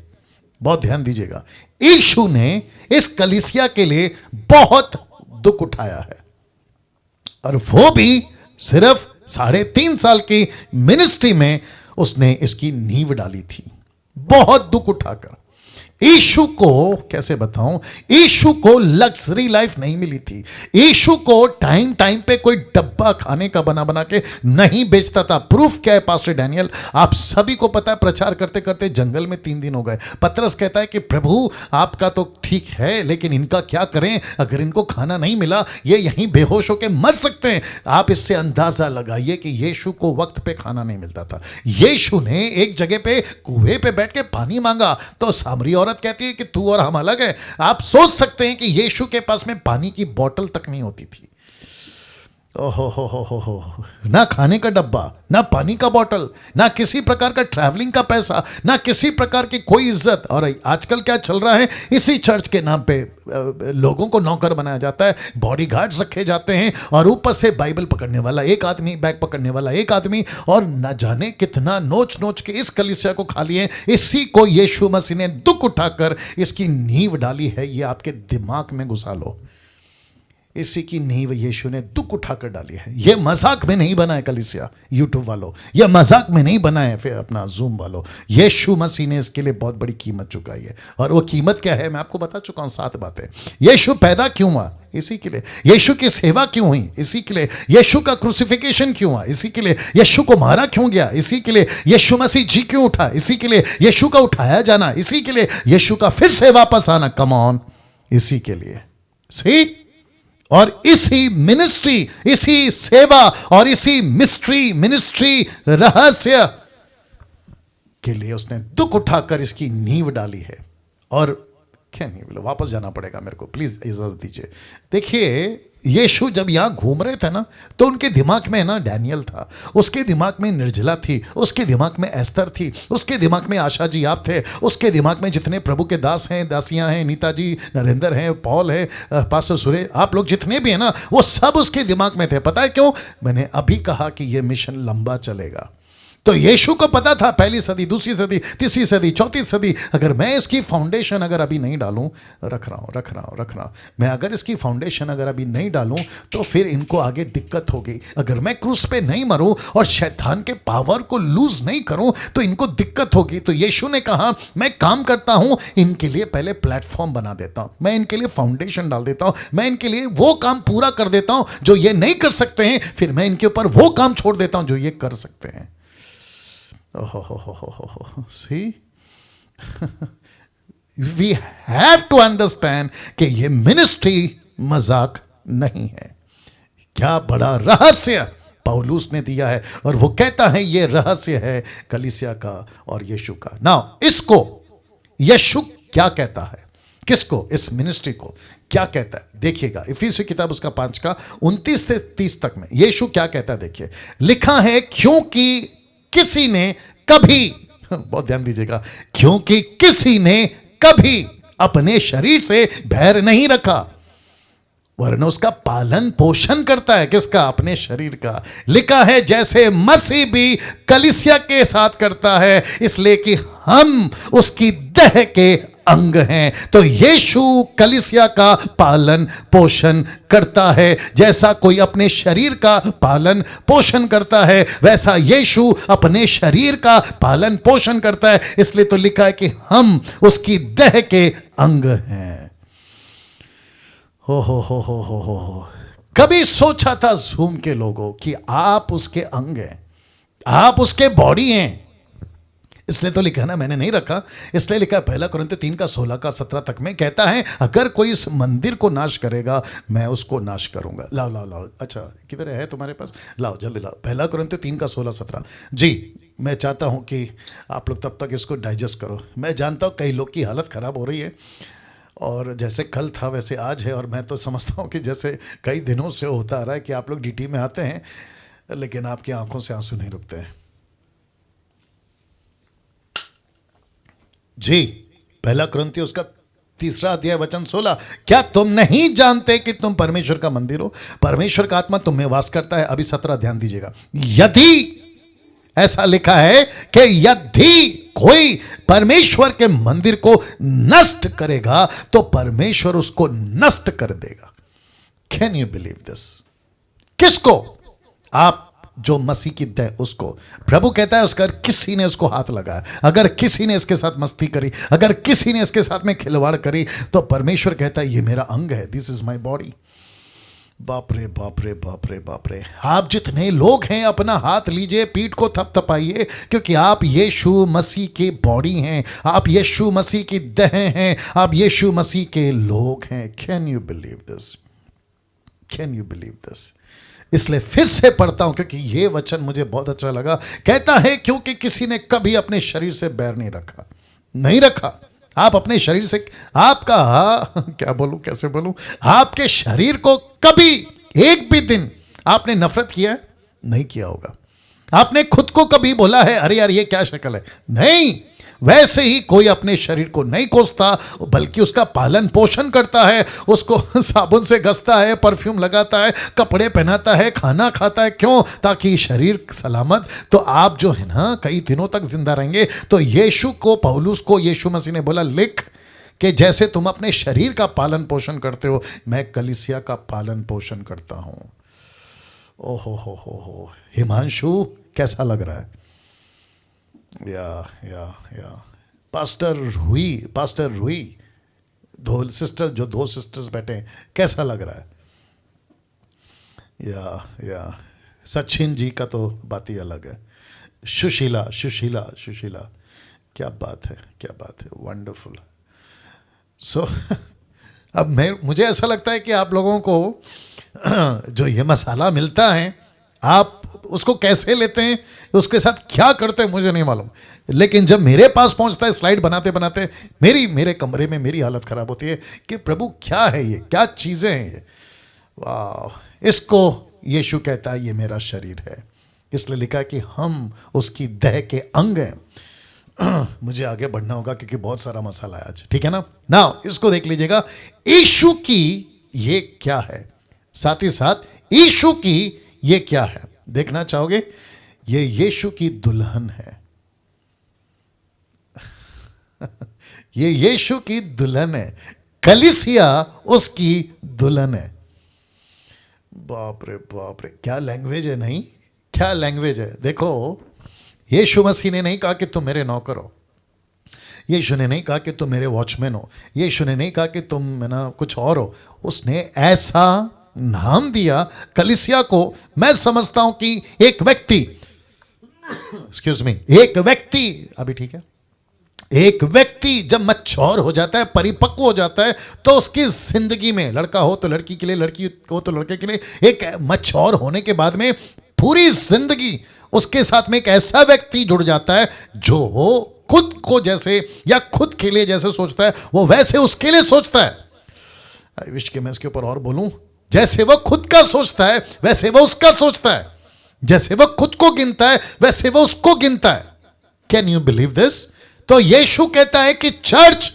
बहुत ध्यान दीजिएगा, यीशु ने इस कलीसिया के लिए बहुत दुख उठाया है, और वो भी सिर्फ 3.5 साल की मिनिस्ट्री में उसने इसकी नींव डाली थी, बहुत दुख उठाकर। यीशु को कैसे बताऊं, यीशु को लग्जरी लाइफ नहीं मिली थी। यीशु को टाइम पे कोई डब्बा खाने का बना के नहीं बेचता था। प्रूफ क्या है पास्टर डैनियल? आप सभी को पता है, प्रचार करते करते जंगल में 3 दिन हो गए। पतरस कहता है कि प्रभु आपका तो ठीक है, लेकिन इनका क्या करें? अगर इनको खाना नहीं मिला ये यहीं बेहोश होकर मर सकते हैं। आप इससे अंदाजा लगाइए कि यीशु को वक्त पे खाना नहीं मिलता था। यीशु ने एक जगह पे कुएं पे बैठ के पानी मांगा तो सामरी औरत कहती है कि तू और हम अलग है। आप सोच सकते हैं कि यीशु के पास में पानी की बोतल तक नहीं होती थी। ओहो हो, ना खाने का डब्बा, ना पानी का बोतल, ना किसी प्रकार का ट्रैवलिंग का पैसा, ना किसी प्रकार की कोई इज्जत। और आजकल क्या चल रहा है, इसी चर्च के नाम पे लोगों को नौकर बनाया जाता है, बॉडीगार्ड्स रखे जाते हैं, और ऊपर से बाइबल पकड़ने वाला एक आदमी, बैग पकड़ने वाला एक आदमी, और न जाने कितना नोच के इस कलीसिया को खा लिए। इसी को यीशु मसीह ने दुख उठाकर इसकी नींव डाली है। ये आपके दिमाग में घुसा लो, इसी की नींव यीशु ने दुख उठाकर डाली है। ये मजाक में नहीं बना है कलीसिया यूट्यूब वालों, यह मजाक में नहीं बना है फिर अपना जूम वालों। यीशु मसीह ने इसके लिए बहुत बड़ी कीमत चुकाई है, और वो कीमत क्या है मैं आपको बता चुका हूं 7 बातें। यीशु पैदा क्यों हुआ? इसी के लिए। यीशु की सेवा क्यों हुई? इसी के लिए। यीशु का क्रूसिफिकेशन क्यों हुआ? इसी के लिए। यीशु को मारा क्यों गया? इसी के लिए। यीशु मसीह जी क्यों उठा? इसी के लिए। यीशु का उठाया जाना इसी के लिए। यीशु का फिर से वापस आना, कम ऑन, इसी के लिए। सी, और इसी मिनिस्ट्री, इसी सेवा और इसी मिनिस्ट्री रहस्य के लिए उसने दुख उठाकर इसकी नींव डाली है। और क्या नहीं बोलो, वापस जाना पड़ेगा मेरे को, प्लीज इजाजत दीजिए। देखिए, यीशु जब यहां घूम रहे थे ना, तो उनके दिमाग में ना डैनियल था, उसके दिमाग में निर्जला थी, उसके दिमाग में एस्तर थी, उसके दिमाग में आशा जी आप थे, उसके दिमाग में जितने प्रभु के दास हैं, दासियां हैं, नीता जी, नरेंद्र हैं, पॉल है, पास्टर सुरे, आप लोग जितने भी हैं ना, वो सब उसके दिमाग में थे। पता है क्यों? मैंने अभी कहा कि यह मिशन लंबा चलेगा। तो यीशु को पता था, पहली सदी, दूसरी सदी, तीसरी सदी, चौथी सदी, अगर मैं इसकी फाउंडेशन अगर अभी नहीं डालूं, रख रहा हूं, मैं अगर इसकी फाउंडेशन अगर अभी नहीं डालूं, तो फिर इनको आगे दिक्कत होगी। अगर मैं क्रूस पे नहीं मरूं और शैतान के पावर को लूज नहीं करूं, तो इनको दिक्कत होगी। तो यीशु ने कहा, मैं काम करता हूं, इनके लिए पहले प्लेटफॉर्म बना देता हूं, मैं इनके लिए फाउंडेशन डाल देता हूं, मैं इनके लिए वो काम पूरा कर देता हूं जो ये नहीं कर सकते हैं, फिर मैं इनके ऊपर वो काम छोड़ देता हूं जो ये कर सकते हैं। See, we have to understand कि ये मिनिस्ट्री मजाक नहीं है। क्या बड़ा रहस्य पौलुस ने दिया है, और वो कहता है ये रहस्य है कलीसिया का और यीशु का। नाउ इसको यीशु क्या कहता है, किसको? इस मिनिस्ट्री को क्या कहता है? देखिएगा, इफिसियों किताब उसका 5 का 29 से 30 तक में यीशु क्या कहता है। देखिए, लिखा है, क्योंकि किसी ने कभी, बहुत ध्यान दीजिएगा, क्योंकि किसी ने कभी अपने शरीर से बैर नहीं रखा, वरन उसका पालन पोषण करता है। किसका? अपने शरीर का। लिखा है, जैसे मसीह भी कलीसिया के साथ करता है, इसलिए कि हम उसकी देह के अंग हैं। तो यीशु कलीसिया का पालन पोषण करता है। जैसा कोई अपने शरीर का पालन पोषण करता है, वैसा यीशु अपने शरीर का पालन पोषण करता है। इसलिए तो लिखा है कि हम उसकी देह के अंग हैं। हो। कभी सोचा था जूम के लोगों कि आप उसके अंग हैं, आप उसके बॉडी हैं? इसलिए तो लिखा ना, मैंने नहीं रखा, इसलिए लिखा है 1 कुरिन्थियों 3 का 16 का 17 तक में, कहता है, अगर कोई इस मंदिर को नाश करेगा, मैं उसको नाश करूंगा। लाओ, अच्छा किधर है तुम्हारे पास? लाओ जल्दी लाओ, 1 कुरिन्थियों 3 का 16-17। जी, मैं चाहता हूं कि आप लोग तब तक इसको डाइजेस्ट करो। मैं जानता हूं कई लोग की हालत खराब हो रही है, और जैसे कल था वैसे आज है, और मैं तो समझता हूं कि जैसे कई दिनों से होता आ रहा है कि आप लोग ड्यूटी में आते हैं, लेकिन आपकी आंखों से आंसू नहीं रुकते हैं। जी, 1 कुरिन्थियों उसका 3 अध्याय वचन 16, क्या तुम नहीं जानते कि तुम परमेश्वर का मंदिर हो, परमेश्वर का आत्मा तुम में वास करता है? अभी 17 ध्यान दीजिएगा। यदि ऐसा लिखा है कि यदि कोई परमेश्वर के मंदिर को नष्ट करेगा, तो परमेश्वर उसको नष्ट कर देगा। Can you believe this? किसको? आप जो मसीह की देह, उसको। प्रभु कहता है, उसका किसी ने उसको हाथ लगाया, अगर किसी ने इसके साथ मस्ती करी, अगर किसी ने इसके साथ में खिलवाड़ करी, तो परमेश्वर कहता है ये मेरा अंग है, दिस इज माई बॉडी। बाप रे बाप रे बाप रे बाप रे। आप जितने लोग हैं, अपना हाथ लीजिए, पीठ को थपथपाइए, क्योंकि आप यीशु मसीह की बॉडी हैं, आप यीशु मसीह की देह हैं, आप यीशु मसीह के लोग हैं। Can you believe this? Can you believe this? इसलिए फिर से पढ़ता हूं, क्योंकि यह वचन मुझे बहुत अच्छा लगा। कहता है, क्योंकि किसी ने कभी अपने शरीर से बैर नहीं रखा। नहीं रखा। आप अपने शरीर से, आपका क्या बोलूं, कैसे बोलूं, आपके शरीर को कभी एक भी दिन आपने नफरत किया है? नहीं किया होगा। आपने खुद को कभी बोला है, अरे यार ये क्या शक्ल है? नहीं। वैसे ही कोई अपने शरीर को नहीं कोसता, बल्कि उसका पालन पोषण करता है, उसको साबुन से घसता है, परफ्यूम लगाता है, कपड़े पहनाता है, खाना खाता है। क्यों? ताकि शरीर सलामत। तो आप जो है ना, कई दिनों तक जिंदा रहेंगे। तो यीशु को, पौलुस को यीशु मसीह ने बोला, लिख कि जैसे तुम अपने शरीर का पालन पोषण करते हो, मैं कलीसिया का पालन पोषण करता हूं। ओहो, हिमांशु कैसा लग रहा है? या पास्टर रूही दो सिस्टर, जो दो सिस्टर्स बैठे हैं, कैसा लग रहा है? या सचिन जी का तो बात ही अलग है। सुशीला, सुशीला, सुशीला, क्या बात है, क्या बात है, वंडरफुल। सो अब मुझे ऐसा लगता है कि आप लोगों को जो ये मसाला मिलता है, आप उसको कैसे लेते हैं, उसके साथ क्या करते हैं, मुझे नहीं मालूम। लेकिन जब मेरे पास पहुंचता है स्लाइड बनाते बनाते, मेरे कमरे में मेरी हालत खराब होती है कि प्रभु क्या है ये, क्या चीज़ें हैं ये। वाह, इसको यीशु कहता है ये मेरा शरीर है। इसलिए लिखा है कि हम उसकी देह के अंग हैं। मुझे आगे बढ़ना होगा क्योंकि बहुत सारा मसाला है आज, ठीक है ना। नाउ इसको देख लीजिएगा, यीशु की ये क्या है, साथ ही साथ यीशु की ये क्या है, देखना चाहोगे? ये यीशु की दुल्हन है। ये यीशु की दुल्हन है, कलीसिया उसकी दुल्हन है। बाप रे बाप रे, क्या लैंग्वेज है, नहीं क्या लैंग्वेज है। देखो, यीशु मसीह ने नहीं कहा कि तुम मेरे नौकर हो, यीशु ने नहीं कहा कि तुम मेरे वॉचमैन हो, यीशु ने नहीं कहा कि तुम ना कुछ और हो। उसने ऐसा नाम दिया कलीसिया को। मैं समझता हूं कि एक व्यक्ति, एक्सक्यूज मी, एक व्यक्ति, अभी ठीक है, एक व्यक्ति जब मैच्योर हो जाता है, परिपक्व हो जाता है, तो उसकी जिंदगी में, लड़का हो तो लड़की के लिए, लड़की हो तो लड़के के लिए, एक मैच्योर होने के बाद में पूरी जिंदगी उसके साथ में एक ऐसा व्यक्ति जुड़ जाता है जो खुद को जैसे या खुद के लिए जैसे सोचता है, वो वैसे उसके लिए सोचता है। आई विश कि मैं इसके ऊपर और बोलूं। जैसे वह खुद का सोचता है वैसे वह उसका सोचता है, जैसे वह खुद को गिनता है वैसे वह उसको गिनता है। Can you believe this? तो यीशु कहता है कि चर्च,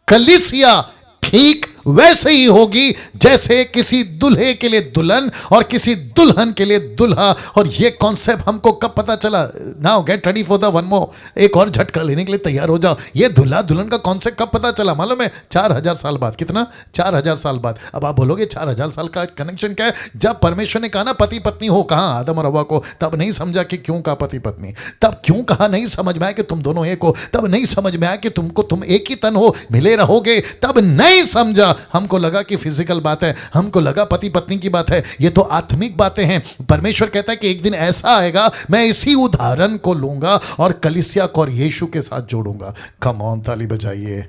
कलीसिया ठीक वैसे ही होगी जैसे किसी दूल्हे के लिए दुल्हन और किसी दुल्हन के लिए दूल्हा। और ये कॉन्सेप्ट हमको कब पता चला? Now get ready for the one more, एक और झटका लेने के लिए तैयार हो जाओ। ये दूल्हा दुल्हन का कॉन्सेप्ट कब पता चला मालूम है? 4000 साल बाद। कितना? 4000 साल बाद। अब आप बोलोगे 4000 साल का कनेक्शन क्या है? जब परमेश्वर ने कहा ना पति पत्नी हो, कहा आदम और हव्वा को, तब नहीं समझा कि क्यों कहा पति पत्नी, तब क्यों कहा नहीं समझ में आया कि तुम दोनों एक हो, तब नहीं समझ में आया कि तुम एक ही तन हो, मिले रहोगे, तब नहीं समझा। हमको लगा कि फिजिकल बात है, हमको लगा पति पत्नी की बात है। ये तो आत्मिक बातें हैं। परमेश्वर कहता है कि एक दिन ऐसा आएगा, मैं इसी उदाहरण को लूंगा और कलीसिया को और यीशु के साथ जोड़ूंगा। कम ऑन, ताली बजाइए।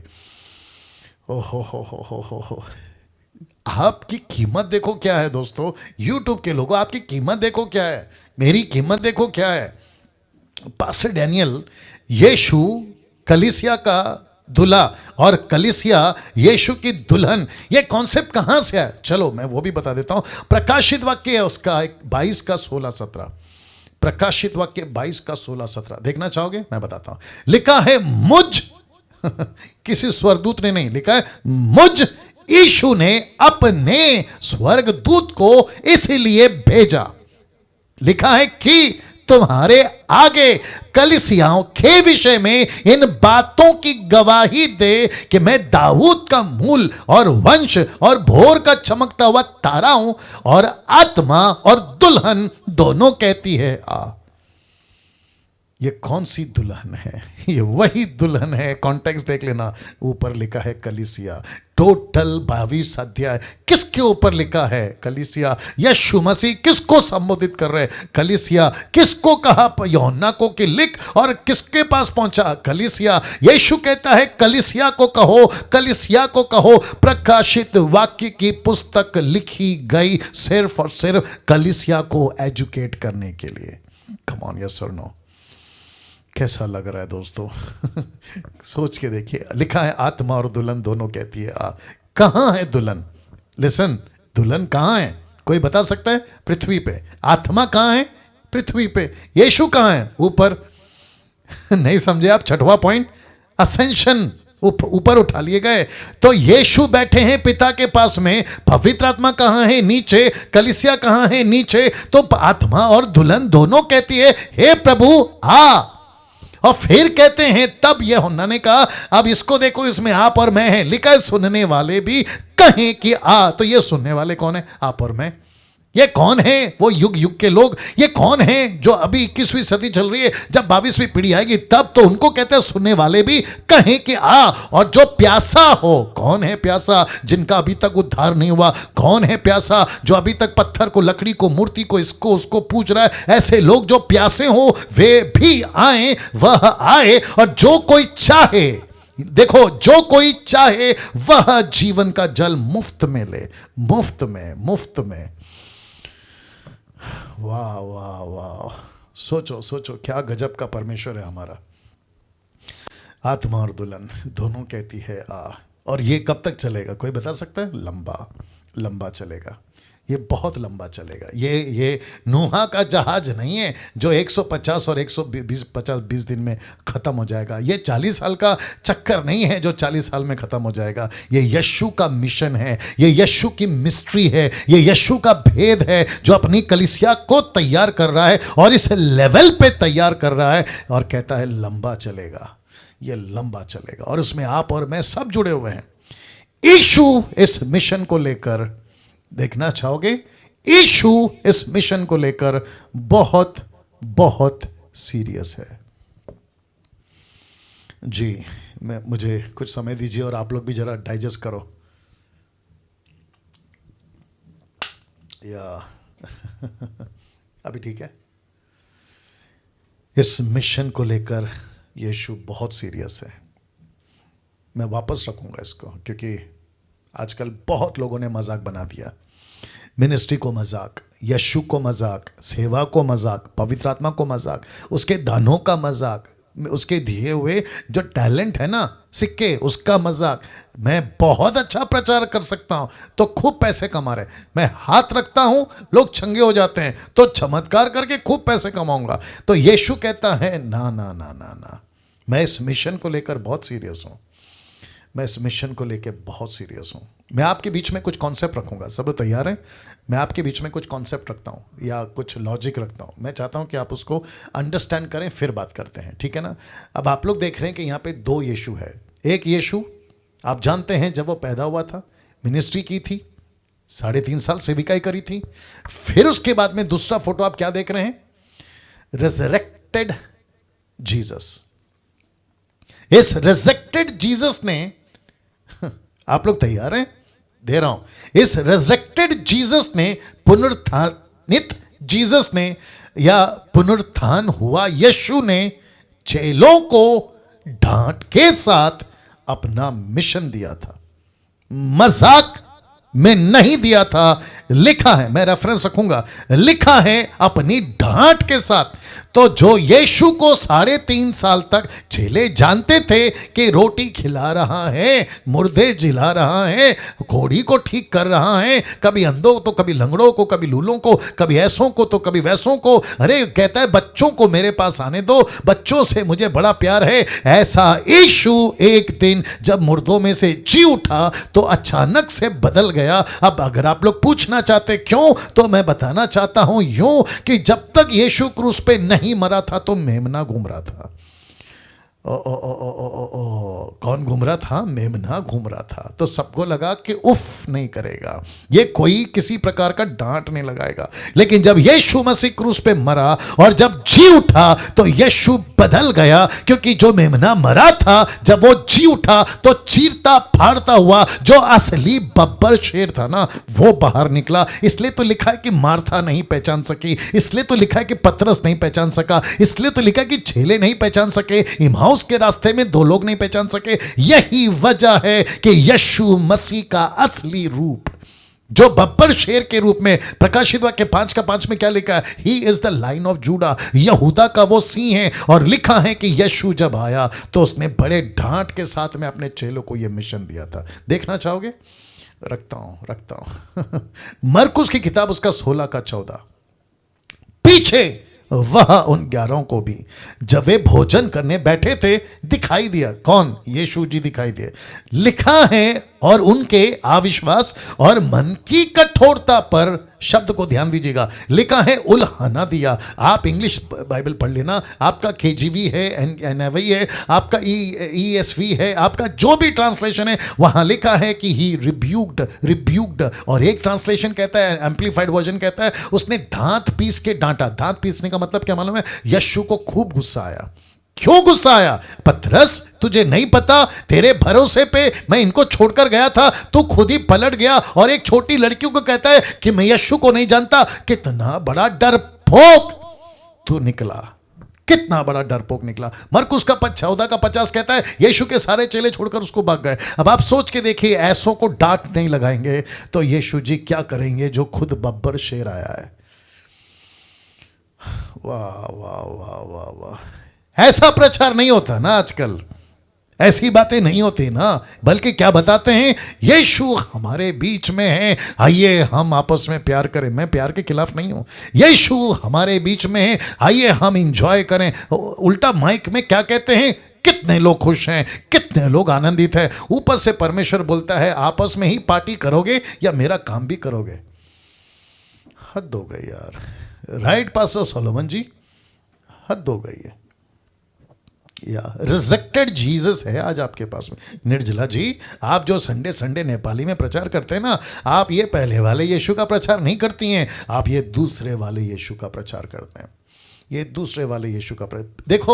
ओहो हो। आपकी कीमत देखो क्या है दोस्तों। यूट्यूब के लोगों, आपकी कीमत देखो क्या है, मेरी कीमत देखो क्या है। पास्टर डैनियल, यीशु कलीसिया का दूल्हा और कलीसिया यीशु की दुल्हन, ये कॉन्सेप्ट कहां से है? चलो मैं वो भी बता देता हूं। प्रकाशित वाक्य है उसका 22 का 16-17। प्रकाशित वाक्य 22 का 16-17 देखना चाहोगे? मैं बताता हूं। लिखा है मुझ किसी स्वर्गदूत ने नहीं, लिखा है मुझ यीशु ने अपने स्वर्गदूत को इसलिए भेजा, लिखा है कि तुम्हारे आगे कलीसियाओं के विषय में इन बातों की गवाही दे कि मैं दाऊद का मूल और वंश और भोर का चमकता हुआ तारा हूं, और आत्मा और दुल्हन दोनों कहती है आ। ये कौन सी दुल्हन है? ये वही दुल्हन है। कॉन्टेक्स्ट देख लेना, ऊपर लिखा है कलीसिया। टोटल 22 अध्याय किसके ऊपर लिखा है? कलीसिया। यीशु मसीह किसको संबोधित कर रहे हैं? कलीसिया। किसको कहा यूहन्ना को कि लिख, और किसके पास पहुंचा? कलीसिया। यीशु कहता है कलीसिया को कहो, कलीसिया को कहो। प्रकाशित वाक्य की पुस्तक लिखी गई सिर्फ और सिर्फ कलीसिया को एजुकेट करने के लिए। कम ऑन, यस और नो? कैसा लग रहा है दोस्तों? सोच के देखिए। लिखा है आत्मा और दुल्हन दोनों कहती है आ। कहां है दुल्हन? लिसन, दुल्हन कहां है? कोई बता सकता है? पृथ्वी पे। आत्मा कहां है? पृथ्वी पे। यीशु कहां है? ऊपर। नहीं समझे आप? छठवां पॉइंट, असेंशन, ऊपर उठा लिए गए। तो यीशु बैठे हैं पिता के पास में, पवित्र आत्मा कहां है? नीचे। कलीसिया कहां है? नीचे। तो आत्मा और दुल्हन दोनों कहती है हे प्रभु आ। और फिर कहते हैं, तब यूहन्ना ने कहा अब इसको देखो, इसमें आप और मैं है। लिखा है सुनने वाले भी कहें कि आ। तो ये सुनने वाले कौन है? आप और मैं। ये कौन है वो युग युग के लोग? ये कौन है जो अभी 21वीं सदी चल रही है, जब 22वीं पीढ़ी आएगी तब तो उनको कहते हैं सुनने वाले भी कहें कि आ। और जो प्यासा हो, कौन है प्यासा? जिनका अभी तक उद्धार नहीं हुआ। कौन है प्यासा? जो अभी तक पत्थर को, लकड़ी को, मूर्ति को, इसको उसको पूज रहा है। ऐसे लोग जो प्यासे हो वे भी आए, वह आए। और जो कोई चाहे, देखो, जो कोई चाहे वह जीवन का जल मुफ्त में ले, मुफ्त में, मुफ्त में। वाह वाह वाह, सोचो सोचो क्या गजब का परमेश्वर है हमारा। आत्मा और दुल्हन दोनों कहती है आ। और ये कब तक चलेगा, कोई बता सकता है? लंबा लंबा चलेगा, ये बहुत लंबा चलेगा। ये नूहा का जहाज नहीं है जो 150 और 120 दिन में ख़त्म हो जाएगा। ये 40 साल का चक्कर नहीं है जो 40 साल में ख़त्म हो जाएगा। ये यीशु का मिशन है, ये यीशु की मिस्ट्री है, ये यीशु का भेद है जो अपनी कलीसिया को तैयार कर रहा है और इस लेवल पे तैयार कर रहा है और कहता है लंबा चलेगा, ये लंबा चलेगा। और उसमें आप और मैं सब जुड़े हुए हैं। यीशु इस मिशन को लेकर, देखना चाहोगे, यीशु इस मिशन को लेकर बहुत बहुत सीरियस है। जी, मुझे कुछ समय दीजिए और आप लोग भी जरा डाइजेस्ट करो। या अभी ठीक है? इस मिशन को लेकर यीशु बहुत सीरियस है। मैं वापस रखूंगा इसको, क्योंकि आजकल बहुत लोगों ने मजाक बना दिया। मिनिस्ट्री को मजाक, यीशु को मजाक, सेवा को मजाक, पवित्र आत्मा को मजाक, उसके दानों का मजाक, उसके दिए हुए जो टैलेंट है ना, सिक्के, उसका मजाक। मैं बहुत अच्छा प्रचार कर सकता हूं तो खूब पैसे कमा रहे, मैं हाथ रखता हूं लोग छंगे हो जाते हैं तो चमत्कार करके खूब पैसे कमाऊंगा। तो यीशु कहता है ना ना ना ना ना, मैं इस मिशन को लेकर बहुत सीरियस हूं, मैं इस मिशन को लेकर बहुत सीरियस हूं। मैं आपके बीच में कुछ कॉन्सेप्ट रखूंगा, सब लोग तैयार हैं? मैं आपके बीच में कुछ कॉन्सेप्ट रखता हूं या कुछ लॉजिक रखता हूं। मैं चाहता हूं कि आप उसको अंडरस्टैंड करें, फिर बात करते हैं, ठीक है ना? अब आप लोग देख रहे हैं कि यहाँ पे दो यीशु है। एक यीशु आप जानते हैं जब वो पैदा हुआ था, मिनिस्ट्री की थी, 3.5 साल सेविकाई करी थी। फिर उसके बाद में दूसरा फोटो आप क्या देख रहे हैं? Resurrected Jesus. इस रिजरेक्टेड जीसस ने, आप लोग तैयार हैं? दे रहा हूं। इस रिजरेक्टेड जीसस ने, पुनरुत्थानित जीसस ने, या पुनरुत्थान हुआ यीशु ने चेलों को डांट के साथ अपना मिशन दिया था, मजाक में नहीं दिया था। लिखा है, मैं रेफरेंस रखूंगा, लिखा है अपनी डांट के साथ। तो जो यीशु को 3.5 साल तक चेले जानते थे कि रोटी खिला रहा है, मुर्दे जिला रहा है, घोड़ी को ठीक कर रहा है, कभी अंधों तो कभी लंगड़ों को, कभी लूलों को, कभी ऐसों को तो कभी वैसों को। अरे कहता है बच्चों को मेरे पास आने दो, बच्चों से मुझे बड़ा प्यार है। ऐसा यीशु एक दिन जब मुर्दों में से जी उठा तो अचानक से बदल गया। अब अगर आप लोग पूछना चाहते क्यों, तो मैं बताना चाहता हूं यूं कि जब तक यीशु क्रूस पे नहीं मरा था तो मेमना घूम रहा था। कौन घूम रहा था? मेमना घूम रहा था। तो सबको लगा कि उफ नहीं करेगा, ये कोई किसी प्रकार का डांट नहीं लगाएगा। लेकिन जब यीशु मसीह क्रूस पे मरा और जब जी उठा तो यीशु बदल गया, क्योंकि जो मेमना मरा था जब वो जी उठा तो चीरता फाड़ता हुआ जो असली बब्बर शेर था ना, वो बाहर निकला। इसलिए तो लिखा है कि मार्था नहीं पहचान सकी, इसलिए तो लिखा है कि पतरस नहीं पहचान सका, इसलिए तो लिखा है कि चेले नहीं पहचान सके, इमाउस के रास्ते में 2 लोग नहीं पहचान सके। यही वजह है कि यीशु मसीह का असली रूप, जो बब्बर शेर के रूप में, प्रकाशित वाक्य 5:5 में क्या लिखा है? He is the line of JUDA, यहूदा का वो सिंह है। और लिखा है कि यीशु जब आया तो उसने बड़े डांट के साथ में अपने चेलों को यह मिशन दिया था। देखना चाहोगे? रखता हूं मरकुस की किताब, उसका 16:14। पीछे वह उन 11 को भी जब वे भोजन करने बैठे थे दिखाई दिया। कौन? यीशु जी दिखाई दिए। लिखा है और उनके अविश्वास और मन की कठोरता पर, शब्द को ध्यान दीजिएगा, लिखा है उल्हाना दिया। आप इंग्लिश बाइबल पढ़ लेना, आपका केजीवी है, एनआईवी है, आपका ईएसवी है, आपका जो भी ट्रांसलेशन है, वहां लिखा है कि ही रिब्यूक्ड। और एक ट्रांसलेशन कहता है, एम्पलीफाइड वर्जन कहता है, उसने दांत पीस के डांटा। दांत पीसने का मतलब क्या मालूम है? यीशु को खूब गुस्सा आया। क्यों गुस्सा आया? पतरस, तुझे नहीं पता, तेरे भरोसे पे मैं इनको छोड़कर गया था, तू खुद ही पलट गया और एक छोटी लड़की को कहता है कि मैं यीशु को नहीं जानता। कितना बड़ा डरपोक तू निकला, कितना बड़ा डरपोक निकला। मरकुस का 14 का 50 कहता है यीशु के सारे चेले छोड़कर उसको भाग गए। अब आप सोच के देखिए, ऐसों को डांट नहीं लगाएंगे तो यीशु जी क्या करेंगे जो खुद बब्बर शेर आया है। वाह वाह वाह वाह वाह। ऐसा प्रचार नहीं होता ना आजकल, ऐसी बातें नहीं होती ना, बल्कि क्या बताते हैं, यीशु हमारे बीच में है, आइए हम आपस में प्यार करें। मैं प्यार के खिलाफ नहीं हूं। यीशु हमारे बीच में है, आइए हम इंजॉय करें। उल्टा माइक में क्या कहते हैं, कितने लोग खुश हैं, कितने लोग आनंदित हैं। ऊपर से परमेश्वर बोलता है आपस में ही पार्टी करोगे या मेरा काम भी करोगे। हद हो गई यार। राइट पास्टर सोलोमन जी, हद हो गई है। या रिजरेक्टेड जीसस है आज आपके पास में। निर्जला जी, आप जो संडे संडे नेपाली में प्रचार करते हैं ना, आप ये पहले वाले यीशु का प्रचार नहीं करती हैं, आप ये दूसरे वाले यीशु का प्रचार करते हैं। ये दूसरे वाले यीशु का देखो,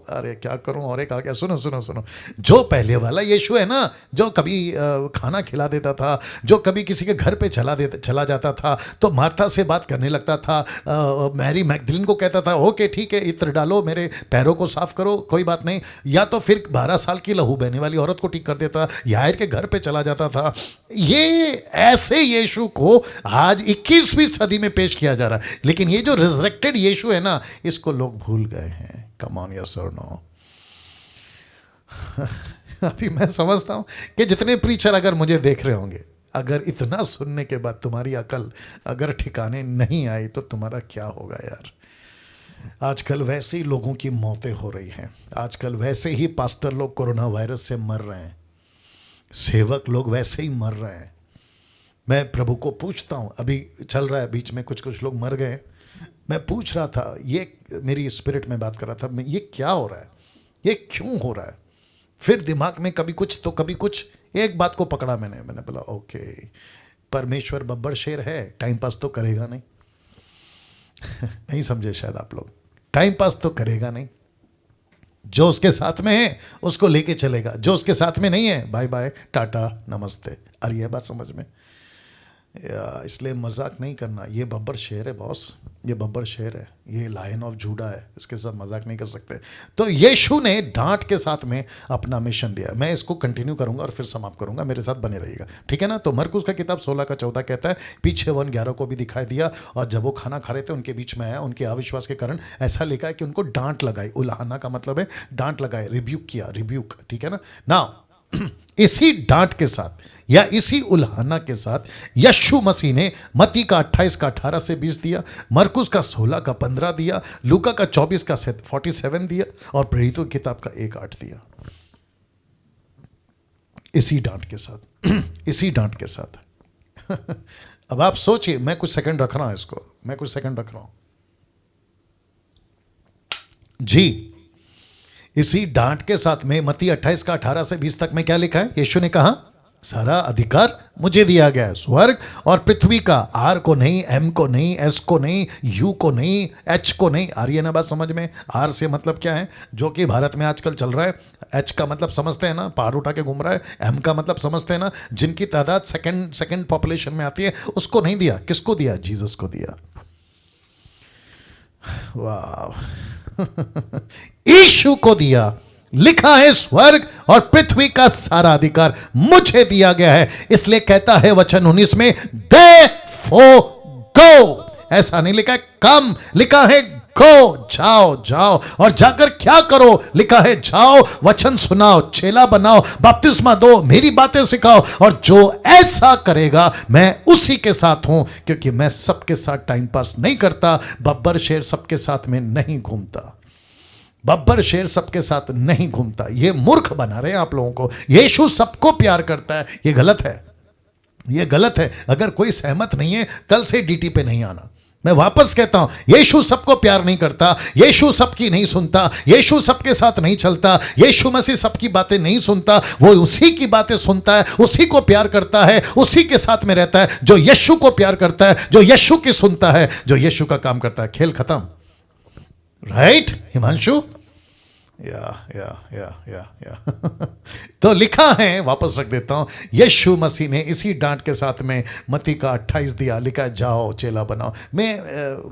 अरे क्या करूं, और एक आ गया। सुनो सुनो सुनो, जो पहले वाला यीशु है ना, जो कभी खाना खिला देता था, जो कभी किसी के घर पे चला जाता था तो मार्था से बात करने लगता था, मैरी मैगदलीन को कहता था ओके ठीक है, इत्र डालो, मेरे पैरों को साफ करो, कोई बात नहीं। या तो फिर 12 साल की लहू बहने वाली औरत को ठीक कर देता, यायर के घर पे चला जाता था। ये ऐसे यीशु को आज 21वीं सदी में पेश किया जा रहा है। लेकिन ये जो रिजरेक्टेड यीशु है ना, इसको लोग भूल गए हैं। कम ऑन, यस और नो। अभी मैं समझता हूं कि जितने प्रीचर अगर मुझे देख रहे होंगे, अगर इतना सुनने के बाद तुम्हारी अकल अगर ठिकाने नहीं आई तो तुम्हारा क्या होगा यार। आजकल वैसे ही लोगों की मौतें हो रही हैं, आजकल वैसे ही पास्टर लोग कोरोना वायरस से मर रहे हैं, सेवक लोग वैसे ही मर रहे हैं। मैं प्रभु को पूछता हूं, अभी चल रहा है, बीच में कुछ लोग मर गए। मैं पूछ रहा था, ये मेरी स्पिरिट में बात कर रहा था, मैं ये क्या हो रहा है, ये क्यों हो रहा है। फिर दिमाग में कभी कुछ तो कभी कुछ, एक बात को पकड़ा मैंने बोला ओके, परमेश्वर बब्बर शेर है, टाइम पास तो करेगा नहीं। नहीं समझे शायद आप लोग, टाइम पास तो करेगा नहीं। जो उसके साथ में है उसको लेके चलेगा, जो उसके साथ में नहीं है बाय बाय टाटा नमस्ते। अरे ये बात समझ में, इसलिए मजाक नहीं करना। ये बब्बर शेर है बॉस, ये बब्बर शेर है, ये लायन ऑफ जूडा है, इसके साथ मजाक नहीं कर सकते। तो यीशु ने डांट के साथ में अपना मिशन दिया। मैं इसको कंटिन्यू करूंगा और फिर समाप्त करूंगा, मेरे साथ बने रहिएगा, ठीक है ना। तो मरकुस का किताब 16 का 14 कहता है, पीछे 1:11 को भी दिखाई दिया, और जब वो खाना खा रहे थे उनके बीच में आया, उनके अविश्वास के कारण ऐसा लिखा है कि उनको डांट लगाई। उल्हाना का मतलब है डांट लगाए, रिब्यूक किया, रिब्यूक, ठीक है ना। नाउ इसी डांट के साथ या इसी उल्हाना के साथ यीशु मसीह ने मत्ती का 28 का 18 से 20 दिया, मरकुस का 16 का 15 दिया, लूका का 24 का 47 दिया, और प्रेरितों की किताब का 1:8 दिया। इसी डांट के साथ, इसी डांट के साथ। अब आप सोचिए, मैं कुछ सेकंड रख रहा हूं इसको, मैं कुछ सेकंड रख रहा हूं जी। इसी डांट के साथ में मत्ती 28 का 18 से 20 तक में क्या लिखा है? यीशु ने कहा सारा अधिकार मुझे दिया गया है, स्वर्ग और पृथ्वी का। आर को नहीं, एम को नहीं, एस को नहीं, यू को नहीं, एच को नहीं। आ रही है ना बात समझ में? आर से मतलब क्या है, जो कि भारत में आजकल चल रहा है। एच का मतलब समझते हैं ना, पहाड़ उठा के घूम रहा है। एम का मतलब समझते हैं ना, जिनकी तादाद सेकंड पॉपुलेशन में आती है, उसको नहीं दिया। किसको दिया? जीसस को दिया। वाह, यीशु को दिया। लिखा है स्वर्ग और पृथ्वी का सारा अधिकार मुझे दिया गया है। इसलिए कहता है वचन 19 में, Therefore go। ऐसा नहीं लिखा है कम, लिखा है गो, जाओ जाओ, और जाकर क्या करो? लिखा है जाओ, वचन सुनाओ, चेला बनाओ, बपतिस्मा दो, मेरी बातें सिखाओ, और जो ऐसा करेगा मैं उसी के साथ हूं, क्योंकि मैं सबके साथ टाइम पास नहीं करता। बब्बर शेर सबके साथ में नहीं घूमता। बब्बर शेर सबके साथ नहीं घूमता। ये मूर्ख बना रहे हैं आप लोगों को। यीशु सबको प्यार करता है, ये गलत है, ये गलत है। अगर कोई सहमत नहीं है, कल से डीटी पे नहीं आना। मैं वापस कहता हूं, यीशु सबको प्यार नहीं करता, यीशु सबकी नहीं सुनता, यीशु सबके साथ नहीं चलता, यीशु मसीह सबकी बातें नहीं सुनता। वो उसी की बातें सुनता है, उसी को प्यार करता है, उसी के साथ में रहता है जो यीशु को प्यार करता है, जो यीशु की सुनता है, जो यीशु का काम करता है। खेल खत्म। राइट हिमांशु? या तो लिखा है, वापस रख देता हूं, यीशु मसीह ने इसी डांट के साथ में मत्ती का 28 दिया, लिखा है जाओ चेला बनाओ।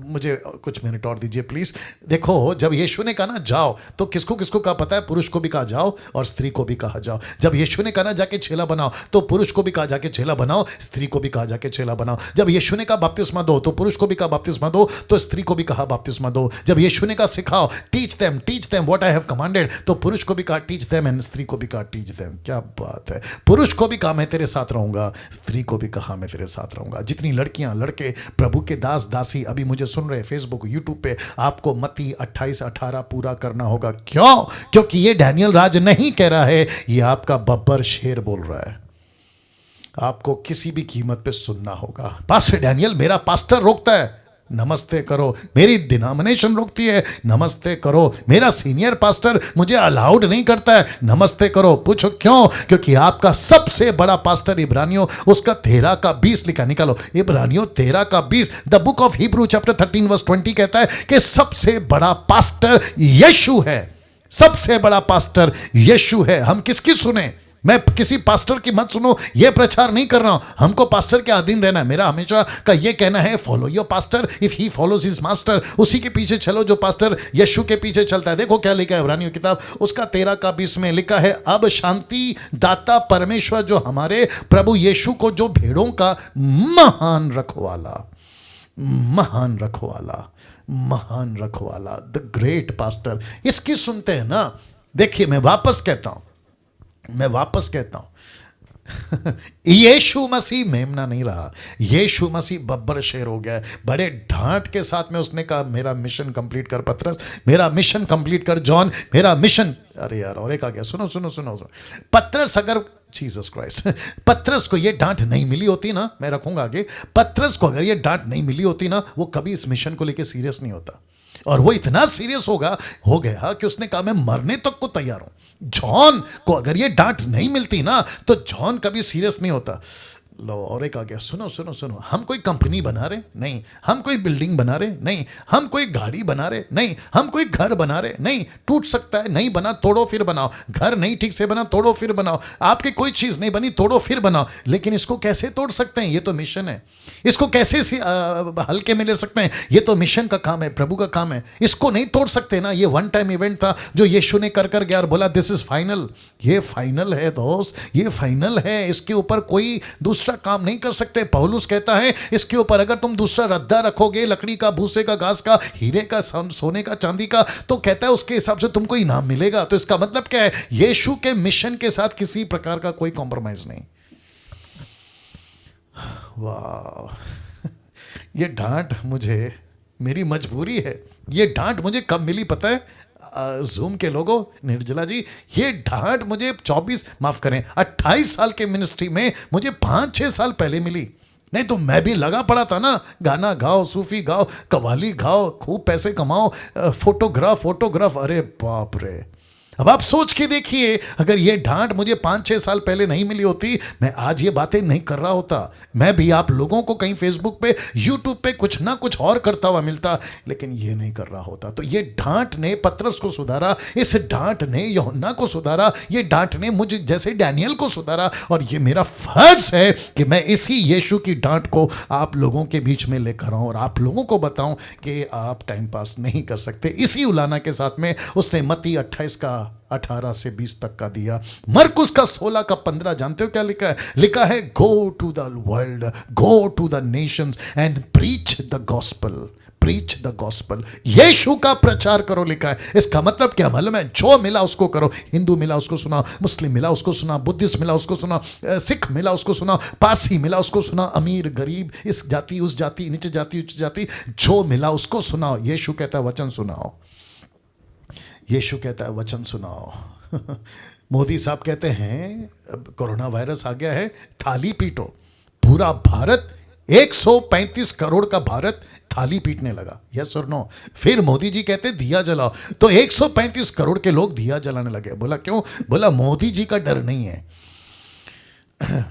मुझे कुछ मिनट और दीजिए प्लीज। देखो, जब यीशु ने कहा ना जाओ, तो किसको किसको कहा पता है? पुरुष को भी कहा जाओ और स्त्री को भी कहा जाओ। जब यीशु ने कहा ना जाके चेला बनाओ, तो पुरुष को भी कहा जाके चेला बनाओ, स्त्री को भी कहा जाके चेला बनाओ। जब यीशु ने कहा बपतिस्मा दो, तो पुरुष को भी कहा बपतिस्मा दो, तो स्त्री को भी कहा बपतिस्मा दो। जब यीशु ने कहा सिखाओ, teach them what I have commanded, तो पुरुष को भी कहा टीच देम एंड स्त्री को भी कहा टीच देम। क्या बात है! पुरुष को भी कहा मैं तेरे साथ रहूंगा, स्त्री को भी कहा मैं तेरे साथ रहूंगा। जितनी लड़कियां लड़के प्रभु के दास दासी अभी मुझे सुन रहे फेसबुक यूट्यूब पे, आपको मत्ती 28-18 पूरा करना होगा। क्यों? क्योंकि ये डैनियल राज नहीं कह रहा है, ये आपका बब्बर शेर बोल रहा है। आपको किसी भी कीमत पे सुनना होगा। पास्टर डैनियल, मेरा पास्टर रोकता है, नमस्ते करो। मेरी डिनोमिनेशन रोकती है, नमस्ते करो। मेरा सीनियर पास्टर मुझे अलाउड नहीं करता है, नमस्ते करो। पूछो क्यों? क्योंकि आपका सबसे बड़ा पास्टर इब्रानियों, उसका 13:20 लिखा, निकालो इब्रानियों 13:20। The book of Hebrew chapter 13:20 कहता है कि सबसे बड़ा पास्टर यीशु है। सबसे बड़ा पास्टर यीशु है। हम किसकी सुने? मैं किसी पास्टर की मत सुनो, यह प्रचार नहीं कर रहा हूं। हमको पास्टर के अधीन रहना है। मेरा हमेशा का यह कहना है, follow your pastor if he follows his master. उसी के पीछे चलो जो पास्टर यीशु के पीछे चलता है। देखो क्या लिखा है इब्रानियों किताब उसका 13:20 में लिखा है, अब शांति दाता परमेश्वर जो हमारे प्रभु यीशु को, जो भेड़ों का महान रखवाला, महान रखवाला, महान रखवाला, द ग्रेट पास्टर, इसकी सुनते हैं ना। देखिए मैं वापस कहता हूं, यीशु मसीह मेमना नहीं रहा, यीशु मसीह बब्बर शेर हो गया। बड़े ढांट के साथ में उसने कहा मेरा मिशन कंप्लीट कर पतरस, मेरा मिशन कंप्लीट कर जॉन, मेरा मिशन। अरे यार, और एक आ गया, सुनो सुनो सुनो सुनो। पतरस, अगर जीसस क्राइस्ट, पतरस को ये डांट नहीं मिली होती ना, मैं रखूंगा आगे, पतरस को अगर ये डांट नहीं मिली होती ना, वो कभी इस मिशन को लेकर सीरियस नहीं होता। और वो इतना सीरियस हो गया कि उसने कहा मैं मरने तक को तैयार हूं। जॉन को अगर ये डांट नहीं मिलती ना, तो जॉन कभी सीरियस नहीं होता। लो, और एक आ गया, सुनो सुनो सुनो। हम कोई कंपनी बना रहे नहीं, हम कोई बिल्डिंग बना रहे नहीं, हम कोई गाड़ी बना रहे नहीं, हम कोई घर बना रहे नहीं। टूट सकता है, नहीं बना तोड़ो फिर बनाओ। घर नहीं ठीक से बना, तोड़ो फिर बनाओ। आपकी कोई चीज नहीं बनी, तोड़ो फिर बनाओ। लेकिन इसको कैसे तोड़ सकते हैं? ये तो मिशन है। इसको कैसे हल्के में ले सकते हैं? ये तो मिशन का काम है, प्रभु का काम है। इसको नहीं तोड़ सकते ना। ये वन टाइम इवेंट था जो यीशु ने कर गया और बोला दिस इज फाइनल। ये फाइनल है दोस्त, ये फाइनल है। इसके ऊपर कोई दूसरा काम नहीं कर सकते। पौलुस कहता है इसके ऊपर अगर तुम दूसरा रद्दा रखोगे, लकड़ी का, भूसे का, घास का, हीरे का, सोने का, चांदी का, तो कहता है उसके हिसाब से तुमको इनाम मिलेगा। तो इसका मतलब क्या है? यीशु के मिशन के साथ किसी प्रकार का कोई कॉम्प्रोमाइज नहीं। वाह, ये डांट मुझे, मेरी मजबूरी है। ये डांट मुझे कब मिली पता है? जूम के लोगों, निर्जला जी, ये डांट मुझे 28 साल के मिनिस्ट्री में मुझे 5-6 साल पहले मिली। नहीं तो मैं भी लगा पड़ा था ना, गाना गाओ, सूफी गाओ, कव्वाली गाओ, खूब पैसे कमाओ, फोटोग्राफ। अरे बाप रे! अब आप सोच के देखिए, अगर ये डांट मुझे 5-6 साल पहले नहीं मिली होती, मैं आज ये बातें नहीं कर रहा होता। मैं भी आप लोगों को कहीं फेसबुक पे, यूट्यूब पे कुछ ना कुछ और करता हुआ मिलता, लेकिन ये नहीं कर रहा होता। तो ये डांट ने पतरस को सुधारा, इस डांट ने यूहन्ना को सुधारा, ये डांट ने मुझे जैसे डैनियल को सुधारा। और ये मेरा फर्ज है कि मैं इसी यीशु की डांट को आप लोगों के बीच में लेकर आऊं और आप लोगों को बताऊं कि आप टाइम पास नहीं कर सकते। इसी उलाना के साथ में उसने मत्ती 28 का 18 से 20 तक का दिया। मरकुस का 16 का 15 जानते हो क्या लिखा है? लिखा है go to the world, go to the nations and preach the gospel, preach the gospel. यीशु का प्रचार करो लिखा है। इसका मतलब क्या मालूम है? जो मिला उसको करो। हिंदू मिला उसको सुनाओ, मुस्लिम मिला उसको सुनाओ, बुद्धिस्ट मिला उसको सुनाओ, सिख मिला उसको सुनाओ, पारसी मिला उसको सुनाओ, अमीर गरीब, इस जाति उस जाति, नीचे जाति उच्च जाति, जो मिला उसको सुनाओ। यीशु कहता है वचन सुनाओ। यीशु कहता है वचन सुनाओ। मोदी साहब कहते हैं अब कोरोना वायरस आ गया है, थाली पीटो। पूरा भारत, 135 करोड़ का भारत थाली पीटने लगा। यस और नो? फिर मोदी जी कहते दिया जलाओ, तो 135 करोड़ के लोग दिया जलाने लगे। बोला क्यों? बोला मोदी जी का डर नहीं है।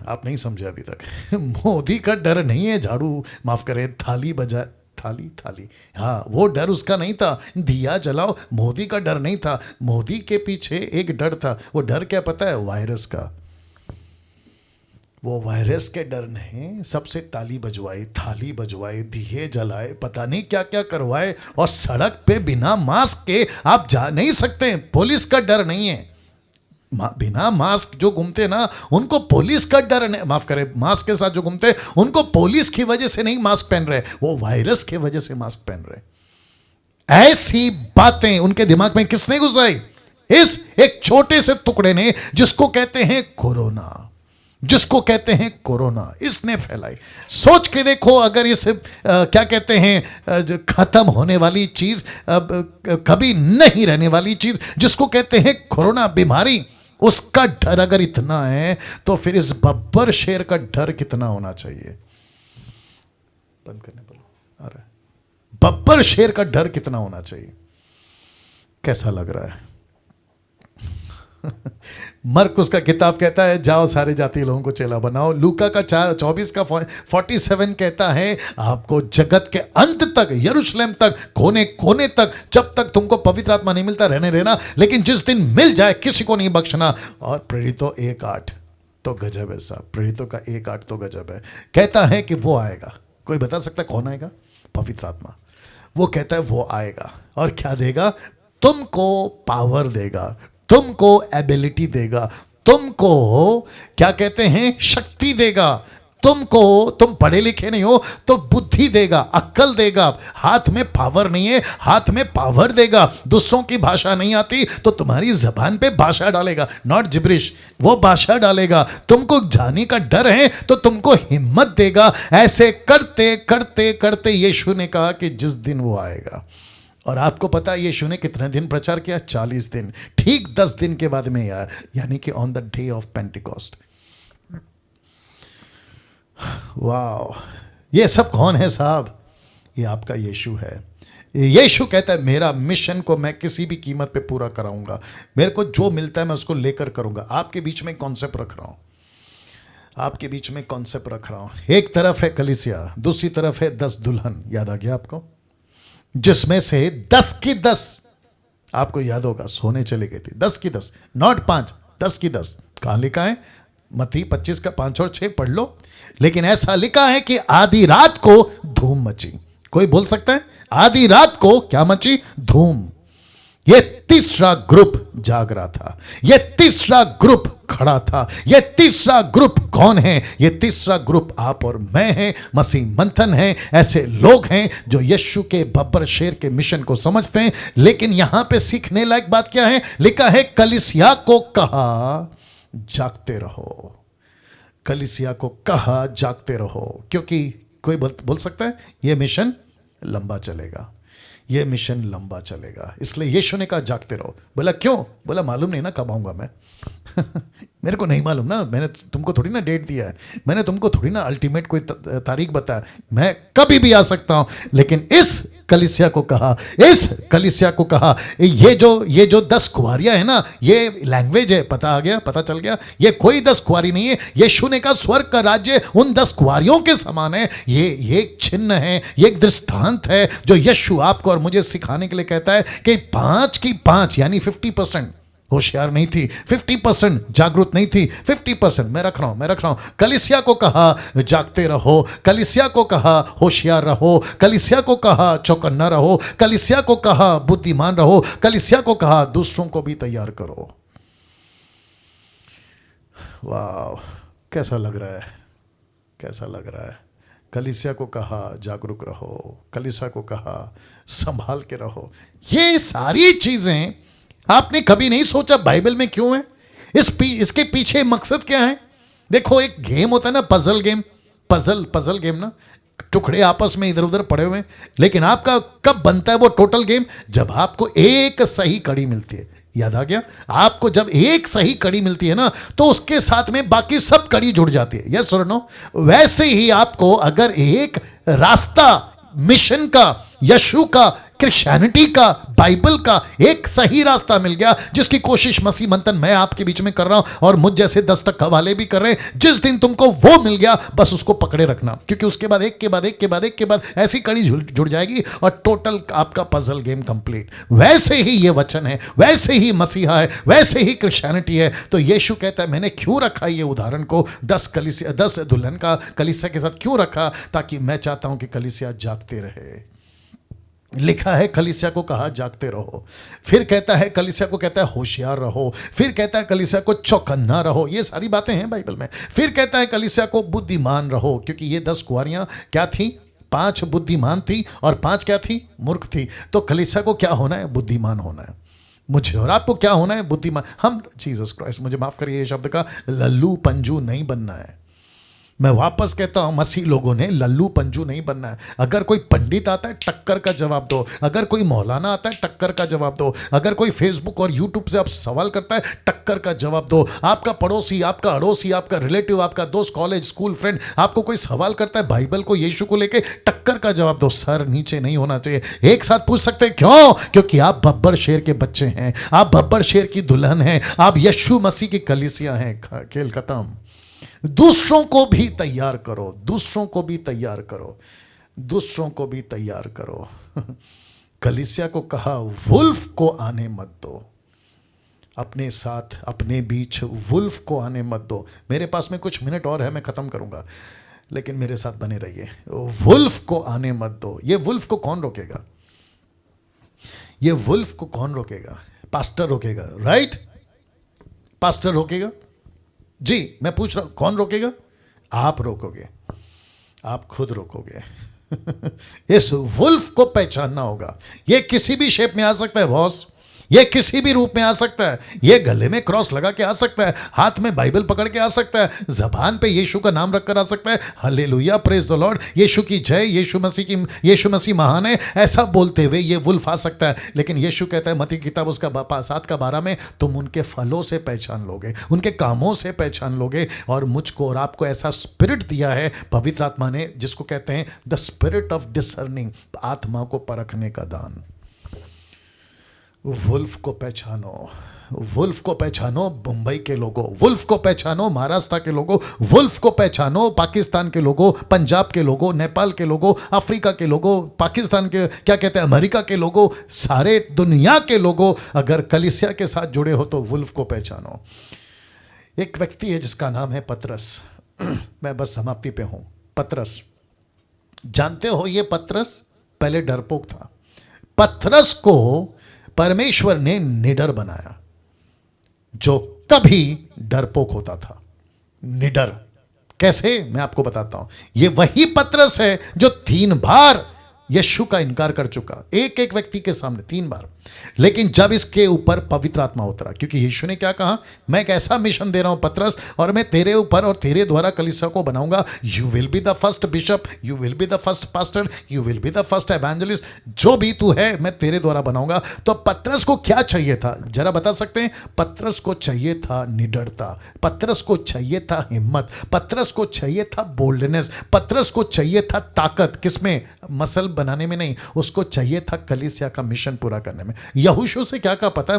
आप नहीं समझे अभी तक। मोदी का डर नहीं है, झाड़ू माफ करे, थाली बजा, थाली थाली, हाँ वो डर उसका नहीं था। दिया जलाओ, मोदी का डर नहीं था। मोदी के पीछे एक डर था। वो डर क्या पता है? वायरस का। वो वायरस के डर ने सबसे ताली बजवाई, थाली बजवाए, दिए जलाए, पता नहीं क्या क्या करवाए, और सड़क पे बिना मास्क के आप जा नहीं सकते। पुलिस का डर नहीं है। बिना मास्क जो घूमते ना, उनको पुलिस का डर नहीं, माफ करे, मास्क के साथ जो घूमते उनको पुलिस की वजह से नहीं मास्क पहन रहे, वो वायरस की वजह से मास्क पहन रहे। ऐसी बातें उनके दिमाग में किसने घुसाई? इस एक छोटे से टुकड़े ने, जिसको कहते हैं कोरोना, जिसको कहते हैं कोरोना, इसने फैलाई। सोच के देखो, अगर इस क्या कहते हैं खत्म होने वाली चीज, कभी नहीं रहने वाली चीज, जिसको कहते हैं कोरोना बीमारी, उसका डर अगर इतना है, तो फिर इस बब्बर शेर का डर कितना होना चाहिए? बंद करने बोलो। आ रहा है। बब्बर शेर का डर कितना होना चाहिए? कैसा लग रहा है? मरकुस का किताब कहता है जाओ सारे जातीय लोगों को चेला बनाओ। लूका का 24 का 47 कहता है आपको जगत के अंत तक, यरूशलेम तक, कोने कोने तक, जब तक तुमको पवित्र आत्मा नहीं मिलता रहने रहना, लेकिन जिस दिन मिल जाए किसी को नहीं बख्शना। और प्रेरितों 1:8 तो गजब है साहब, प्रेरितों का 1:8 तो गजब है। कहता है कि वो आएगा। कोई बता सकता है कौन आएगा? पवित्र आत्मा। वो कहता है वो आएगा और क्या देगा? तुमको पावर देगा, तुमको एबिलिटी देगा, तुमको क्या कहते हैं शक्ति देगा, तुमको, तुम पढ़े लिखे नहीं हो तो बुद्धि देगा, अक्ल देगा। हाथ में पावर नहीं है, हाथ में पावर देगा। दूसरों की भाषा नहीं आती तो तुम्हारी जबान पे भाषा डालेगा, नॉट जिब्रिश, वो भाषा डालेगा। तुमको जाने का डर है तो तुमको हिम्मत देगा। ऐसे करते करते करते यीशु ने कहा कि जिस दिन वो आएगा, और आपको पता है यीशु ने कितने दिन प्रचार किया? 40 दिन। ठीक 10 दिन के बाद में आया, यानी कि on the day of Pentecost. वाह, ये सब कौन है साहब? ये आपका यीशु है। यीशु कहता है मेरा मिशन को मैं किसी भी कीमत पे पूरा कराऊंगा। मेरे को जो मिलता है मैं उसको लेकर करूंगा। आपके बीच में कॉन्सेप्ट रख रहा हूं, आपके बीच में कॉन्सेप्ट रख रहा हूं। एक तरफ है कलीसिया, दूसरी तरफ है 10 दुल्हन। याद आ गया आपको? जिसमें से 10 की 10 आपको याद होगा सोने चली गई थी। 10 की 10, नॉट 5, 10 की 10। कहां लिखा है? मत्ती 25 का 5 और 6 पढ़ लो। लेकिन ऐसा लिखा है कि आधी रात को धूम मची। कोई बोल सकता है आधी रात को क्या मची? धूम। यह तीसरा ग्रुप जाग रहा था, यह तीसरा ग्रुप खड़ा था। यह तीसरा ग्रुप कौन है? यह तीसरा ग्रुप आप और मैं हैं, मसीह मंथन है। ऐसे लोग हैं जो यीशु के बब्बर शेर के मिशन को समझते हैं। लेकिन यहां पे सीखने लायक बात क्या है? लिखा है कलीसिया को कहा जागते रहो। कलीसिया को कहा जागते रहो, क्योंकि कोई बोल सकता है यह मिशन लंबा चलेगा, यह मिशन लंबा चलेगा। इसलिए यीशु ने कहा जागते रहो। बोला क्यों? बोला मालूम नहीं ना कब आऊंगा मैं। मेरे को नहीं मालूम ना, मैंने तुमको थोड़ी ना डेट दिया है, मैंने तुमको थोड़ी ना अल्टीमेट कोई तारीख बताया। मैं कभी भी आ सकता हूं। लेकिन इस कलीसिया को कहा, इस कलीसिया को कहा, ये जो 10 कुंवारियां है ना, ये लैंग्वेज है। पता आ गया, पता चल गया, ये कोई 10 कुंवारी नहीं है। यीशु ने कहा स्वर्ग का राज्य उन 10 कुंवारियों के समान है। ये एक चिन्ह है, ये एक दृष्टांत है जो यीशु आपको और मुझे सिखाने के लिए कहता है कि 5 की 5 यानी 50% होशियार नहीं थी, 50% जागरूक नहीं थी, 50% मैं रख रहा हूं। कलीसिया को कहा जागते रहो, कलीसिया को कहा होशियार रहो, कलीसिया को कहा चौकन्ना रहो, कलीसिया को कहा बुद्धिमान रहो, कलीसिया को कहा दूसरों को भी तैयार करो। वाह, कैसा लग रहा है? कैसा लग रहा है? कलीसिया को कहा जागरूक रहो, कलीसिया को कहा संभाल के रहो। ये सारी चीजें आपने कभी नहीं सोचा बाइबल में क्यों है? इसके पीछे मकसद क्या है? देखो, एक गेम होता है ना, पजल गेम ना, टुकड़े आपस में इधर उधर पड़े हुए हैं। लेकिन आपका कब बनता है वो टोटल गेम? जब आपको एक सही कड़ी मिलती है। याद आ गया? आपको जब एक सही कड़ी मिलती है ना, तो उसके साथ में बाकी सब कड़ी जुड़ जाती है। यस और नो? वैसे ही आपको अगर एक रास्ता मिशन का, यीशु का, क्रिश्चियनिटी का, बाइबल का एक सही रास्ता मिल गया, जिसकी कोशिश मसीह मंथन मैं आपके बीच में कर रहा हूं और मुझ जैसे 10 टक्का वाले भी कर रहे हैं, जिस दिन तुमको वो मिल गया बस उसको पकड़े रखना, क्योंकि उसके बाद एक के बाद एक के बाद एक के बाद ऐसी कड़ी जुड़ जाएगी और टोटल आपका पजल गेम कंप्लीट। वैसे ही ये वचन है, वैसे ही मसीहा है, वैसे ही क्रिश्चियनिटी है। तो यीशु कहता है मैंने क्यों रखा ये उदाहरण को 10 दुल्हन का कलीसिया के साथ क्यों रखा? ताकि मैं चाहता हूं कि कलीसिया जागते रहे। लिखा है कलीसिया को कहा जागते रहो, फिर कहता है कलीसिया को कहता है होशियार रहो, फिर कहता है कलीसिया को चौकन्ना रहो। ये सारी बातें हैं बाइबल में। फिर कहता है कलीसिया को बुद्धिमान रहो, क्योंकि ये 10 कुंवारियां क्या थी? 5 बुद्धिमान थी और 5 क्या थी? मूर्ख थी। तो कलीसिया को क्या होना है? बुद्धिमान होना है। मुझे और आपको क्या होना है? बुद्धिमान। हम जीसस क्राइस्ट, मुझे माफ करिए ये शब्द का, लल्लू पंजू नहीं बनना है। मैं वापस कहता हूं, मसीह लोगों ने लल्लू पंजू नहीं बनना है। अगर कोई पंडित आता है टक्कर का जवाब दो, अगर कोई मौलाना आता है टक्कर का जवाब दो, अगर कोई फेसबुक और यूट्यूब से आप सवाल करता है टक्कर का जवाब दो। आपका पड़ोसी, आपका अड़ोसी, आपका रिलेटिव, आपका दोस्त, कॉलेज स्कूल फ्रेंड आपको कोई सवाल करता है बाइबल को, यीशु को लेके, टक्कर का जवाब दो। सर नीचे नहीं होना चाहिए। एक साथ पूछ सकते हैं क्यों? क्योंकि आप बब्बर शेर के बच्चे हैं, आप बब्बर शेर की दुल्हन हैं, आप यीशु मसीह की कलीसिया हैं। खेल खत्म। दूसरों को भी तैयार करो, दूसरों को भी तैयार करो, दूसरों को भी तैयार करो। कलीसिया को कहा वुल्फ को आने मत दो, अपने साथ अपने बीच वुल्फ को आने मत दो। मेरे पास में कुछ मिनट और है, मैं खत्म करूंगा, लेकिन मेरे साथ बने रहिए। वुल्फ को आने मत दो। ये वुल्फ को कौन रोकेगा? ये वुल्फ को कौन रोकेगा? पास्टर रोकेगा, राइट? पास्टर रोकेगा जी। मैं पूछ रहा हूं कौन रोकेगा? आप रोकोगे, आप खुद रोकोगे। इस वुल्फ को पहचानना होगा। ये किसी भी शेप में आ सकता है बॉस, ये किसी भी रूप में आ सकता है। ये गले में क्रॉस लगा के आ सकता है, हाथ में बाइबल पकड़ के आ सकता है, जबान पे यीशु का नाम रखकर आ सकता है, हालेलुया, प्रेज द लॉर्ड, यीशु की जय, यीशु मसीह महान है, ऐसा बोलते हुए ये वुल्फ आ सकता है। लेकिन यीशु कहता है मत्ती की किताब उसका 7:12 में, तुम उनके फलों से पहचान लोगे, उनके कामों से पहचान लोगे। और मुझको और आपको ऐसा स्पिरिट दिया है पवित्र आत्मा ने, जिसको कहते हैं द स्पिरिट ऑफ डिसर्निंग, आत्मा को परखने का दान। वुल्फ को पहचानो, वुल्फ को पहचानो मुंबई के लोगों, वुल्फ को पहचानो महाराष्ट्र के लोगों, वुल्फ को पहचानो पाकिस्तान के लोगों, पंजाब के लोगों, नेपाल के लोगों, अफ्रीका के लोगों, पाकिस्तान के क्या कहते हैं, अमेरिका के लोगों, सारे दुनिया के लोगों, अगर कलीसिया के साथ जुड़े हो तो वुल्फ को पहचानो। एक व्यक्ति है जिसका नाम है पतरस। मैं बस समाप्ति पे हूं। पतरस, जानते हो ये पतरस पहले डरपोक था। पतरस को परमेश्वर ने निडर बनाया, जो कभी डरपोक होता था। निडर कैसे? मैं आपको बताता हूं। ये वही पतरस है जो 3 बार यीशु का इनकार कर चुका, एक एक व्यक्ति के सामने 3 बार। लेकिन जब इसके ऊपर पवित्र आत्मा उतरा, क्योंकि यीशु ने क्या कहा, मैं एक ऐसा मिशन दे रहा हूं पतरस, और मैं तेरे ऊपर और तेरे द्वारा कलीसिया को बनाऊंगा। You will be the first bishop, you will be the first pastor, you will be the first evangelist, जो भी तू है मैं तेरे द्वारा बनाऊंगा। तो पतरस को क्या चाहिए था, जरा बता सकते हैं? पतरस को चाहिए था निडरता, पतरस को चाहिए था हिम्मत, पतरस को चाहिए था बोल्डनेस, पतरस को चाहिए था ताकत। किसमें? मसल बनाने में नहीं, उसको चाहिए था कलीसिया का मिशन पूरा करने में। यहोशू से क्या कहा पता है?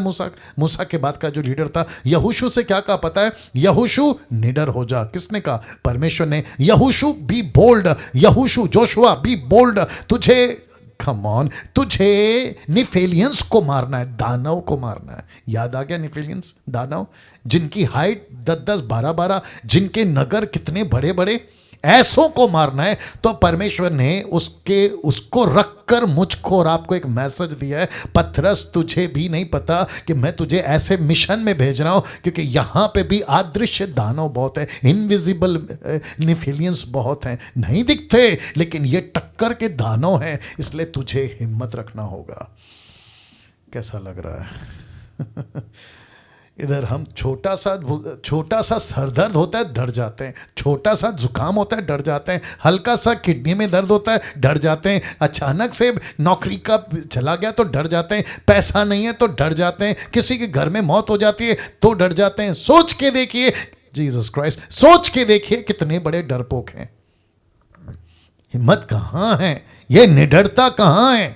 मूसा के बाद का जो लीडर था, यहोशू से क्या कहा पता है? यहोशू निडर हो जा। किसने कहा? परमेश्वर ने। यहोशू बी बोल्ड, यहोशू जोशुआ बी बोल्ड। तुझे कम ऑन, तुझे निफेलियंस को मारना है, दानव को मारना है। याद आ गया? निफेलियंस, दानव, जिनकी हाइट 10-10, 12-12, जिनके नगर कितने बड़े बड़े, ऐसों को मारना है। तो परमेश्वर ने उसको रखकर मुझको और आपको एक मैसेज दिया है, पतरस तुझे भी नहीं पता कि मैं तुझे ऐसे मिशन में भेज रहा हूं, क्योंकि यहां पे भी अदृश्य दानव बहुत है, इनविजिबल निफिलियंस बहुत हैं, नहीं दिखते, लेकिन ये टक्कर के दानव हैं। इसलिए तुझे हिम्मत रखना होगा। कैसा लग रहा है? इधर हम छोटा सा सरदर्द होता है डर जाते हैं, छोटा सा जुकाम होता है डर जाते हैं, हल्का सा किडनी में दर्द होता है डर जाते हैं, अचानक से नौकरी का चला गया तो डर जाते हैं, पैसा नहीं है तो डर जाते हैं, किसी के घर में मौत हो जाती है तो डर जाते हैं। सोच के देखिए, जीसस क्राइस्ट, सोच के देखिए कितने बड़े डरपोक हैं। हिम्मत कहां है, ये निडरता कहां है,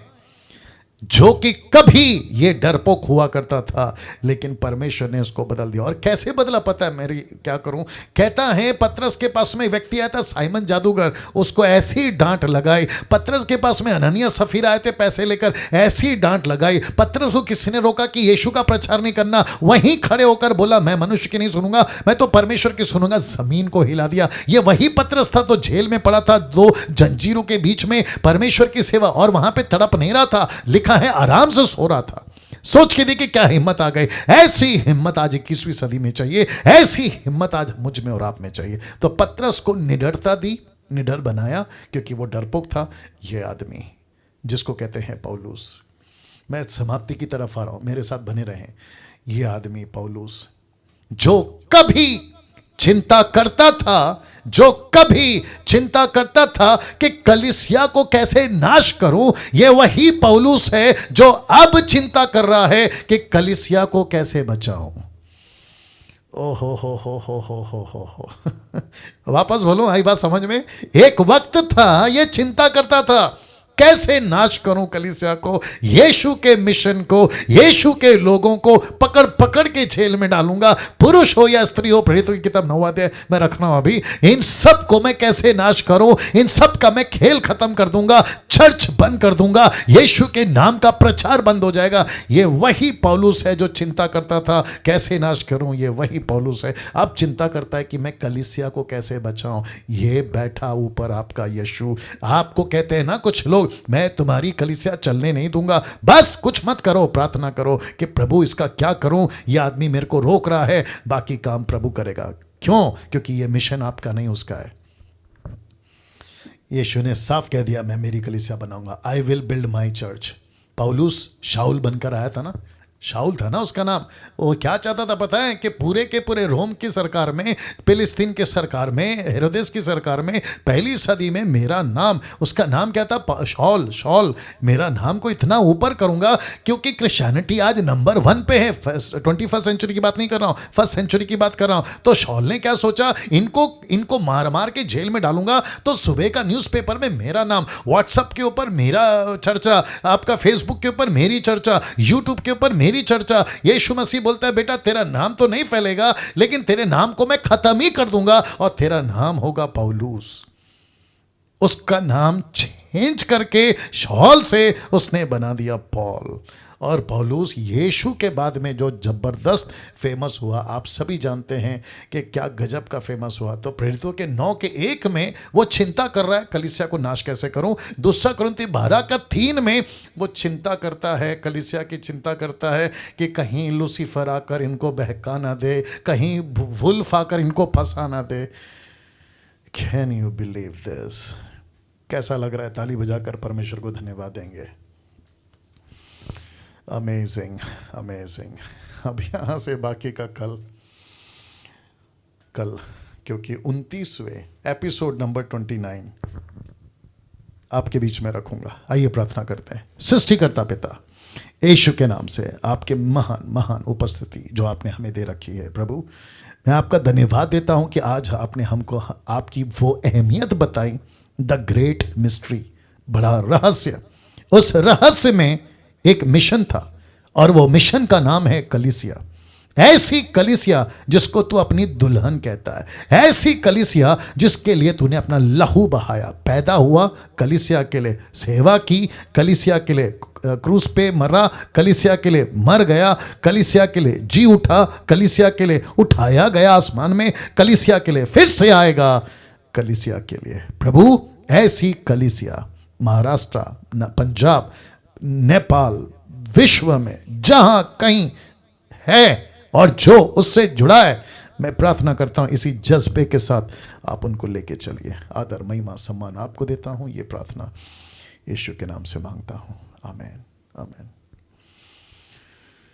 जो कि कभी ये डरपोक हुआ करता था लेकिन परमेश्वर ने उसको बदल दिया। और कैसे बदला पता है, मेरी क्या करूं, कहता है पतरस के पास में व्यक्ति आया था साइमन जादूगर, उसको ऐसी डांट लगाई। पतरस के पास में अननिया सफीरा आए थे पैसे लेकर, ऐसी डांट लगाई। पतरस को किसी ने रोका कि यीशु का प्रचार नहीं करना, वहीं खड़े होकर बोला मैं मनुष्य की नहीं सुनूंगा, मैं तो परमेश्वर की सुनूंगा। जमीन को हिला दिया। ये वही पतरस था तो जेल में पड़ा था, 2 जंजीरों के बीच में परमेश्वर की सेवा, और वहां पे तड़प नहीं रहा था, है आराम से सो रहा था। सोच के देखिए क्या हिम्मत आ गई। ऐसी हिम्मत आज 21वीं सदी में चाहिए, ऐसी हिम्मत आज मुझ में और आप में चाहिए। तो पतरस को निडरता दी, निडर बनाया, क्योंकि वो डरपोक था। ये आदमी जिसको कहते हैं पौलुस, मैं समाप्ति की तरफ आ रहा हूं, मेरे साथ बने रहें। ये आदमी पौलुस जो कभी चिंता करता था, जो कभी चिंता करता था कि कलीसिया को कैसे नाश करूं, यह वही पौलुस है जो अब चिंता कर रहा है कि कलीसिया को कैसे बचाऊं। ओ हो। वापस बोलो, आई बात समझ में। एक वक्त था ये चिंता करता था कैसे नाश करूं कलीसिया को, यीशु के मिशन को, यीशु के लोगों को पकड़ पकड़ के जेल में डालूंगा, पुरुष हो या स्त्री हो। प्रेरितों की किताब 9 अध्याय मैं रख रहा हूं अभी। इन सब को मैं कैसे नाश करूं, इन सब का मैं खेल खत्म कर दूंगा, चर्च बंद कर दूंगा, यीशु के नाम का प्रचार बंद हो जाएगा। ये वही पौलुस है जो चिंता करता था कैसे नाश करूं। ये वही पौलुस है अब चिंता करता है कि मैं कलीसिया को कैसे बचाऊं। ये बैठा ऊपर आपका यीशु आपको कहते हैं ना कुछ लोग, मैं तुम्हारी कलीसिया चलने नहीं दूंगा, बस कुछ मत करो, प्रार्थना करो कि प्रभु इसका क्या करूं, यह आदमी मेरे को रोक रहा है, बाकी काम प्रभु करेगा। क्यों? क्योंकि यह मिशन आपका नहीं उसका है। यीशु ने साफ कह दिया मैं मेरी कलीसिया बनाऊंगा, I will build my church. पौलुस शाऊल बनकर आया था ना, शाऊल था ना उसका नाम। वो क्या चाहता था पता है कि पूरे के पूरे रोम की सरकार में, फिलिस्तीन के सरकार में, हेरोदेस की सरकार में, पहली सदी में मेरा नाम, उसका नाम क्या था, शॉल। शॉल, मेरा नाम को इतना ऊपर करूंगा क्योंकि क्रिश्चियनिटी आज नंबर 1 पे है। 21st सेंचुरी की बात नहीं कर रहा हूँ, 1st सेंचुरी की बात कर रहा हूँ। तो शॉल ने क्या सोचा, इनको मार मार के जेल में डालूंगा तो सुबह का न्यूज़पेपर में मेरा नाम, व्हाट्सएप के ऊपर मेरा चर्चा, आपका फेसबुक के ऊपर मेरी चर्चा, यूट्यूब के ऊपर मेरी चर्चा। यीशु मसीह बोलता है बेटा तेरा नाम तो नहीं फैलेगा, लेकिन तेरे नाम को मैं खत्म ही कर दूंगा और तेरा नाम होगा पौलुस। उसका नाम चेंज करके शॉल से उसने बना दिया पॉल। और पौलुस यीशु के बाद में जो जबरदस्त फेमस हुआ, आप सभी जानते हैं कि क्या गजब का फेमस हुआ। तो प्रेरितों के 9:1 में वो चिंता कर रहा है कलीसिया को नाश कैसे करूं। 2 कुरिन्थी 12:3 में वो चिंता करता है, कलीसिया की चिंता करता है कि कहीं लूसीफर आकर इनको बहका ना दे, कहीं वुल्फ आकर इनको फंसा ना दे। Can you believe this? कैसा लग रहा है? ताली बजाकर परमेश्वर को धन्यवाद देंगे। Amazing, amazing. अब यहाँ से बाकी का कल क्योंकि 29वें एपिसोड नंबर 29 आपके बीच में रखूंगा। आइए प्रार्थना करते हैं। सृष्टिकर्ता पिता, यीशु के नाम से आपके महान महान उपस्थिति जो आपने हमें दे रखी है प्रभु, मैं आपका धन्यवाद देता हूँ कि आज आपने हमको आपकी वो अहमियत बताई, द ग्रेट मिस्ट्री, बड़ा रहस्य। उस रहस्य में एक मिशन था और वो मिशन का नाम है कलीसिया। ऐसी कलीसिया जिसको तू अपनी दुल्हन कहता है, ऐसी कलीसिया जिसके लिए तूने अपना लहू बहाया, पैदा हुआ कलीसिया के लिए, सेवा की कलीसिया के लिए, क्रूस पे मरा कलीसिया के लिए, मर गया कलीसिया के लिए, जी उठा कलीसिया के लिए, उठाया गया आसमान में कलीसिया के लिए, फिर से आएगा कलीसिया के लिए। प्रभु ऐसी कलीसिया महाराष्ट्र, पंजाब, नेपाल, विश्व में जहां कहीं है और जो उससे जुड़ा है, मैं प्रार्थना करता हूं इसी जज्बे के साथ आप उनको लेके चलिए। आदर महिमा सम्मान आपको देता हूं। ये प्रार्थना यीशु के नाम से मांगता हूं। आमीन, आमीन।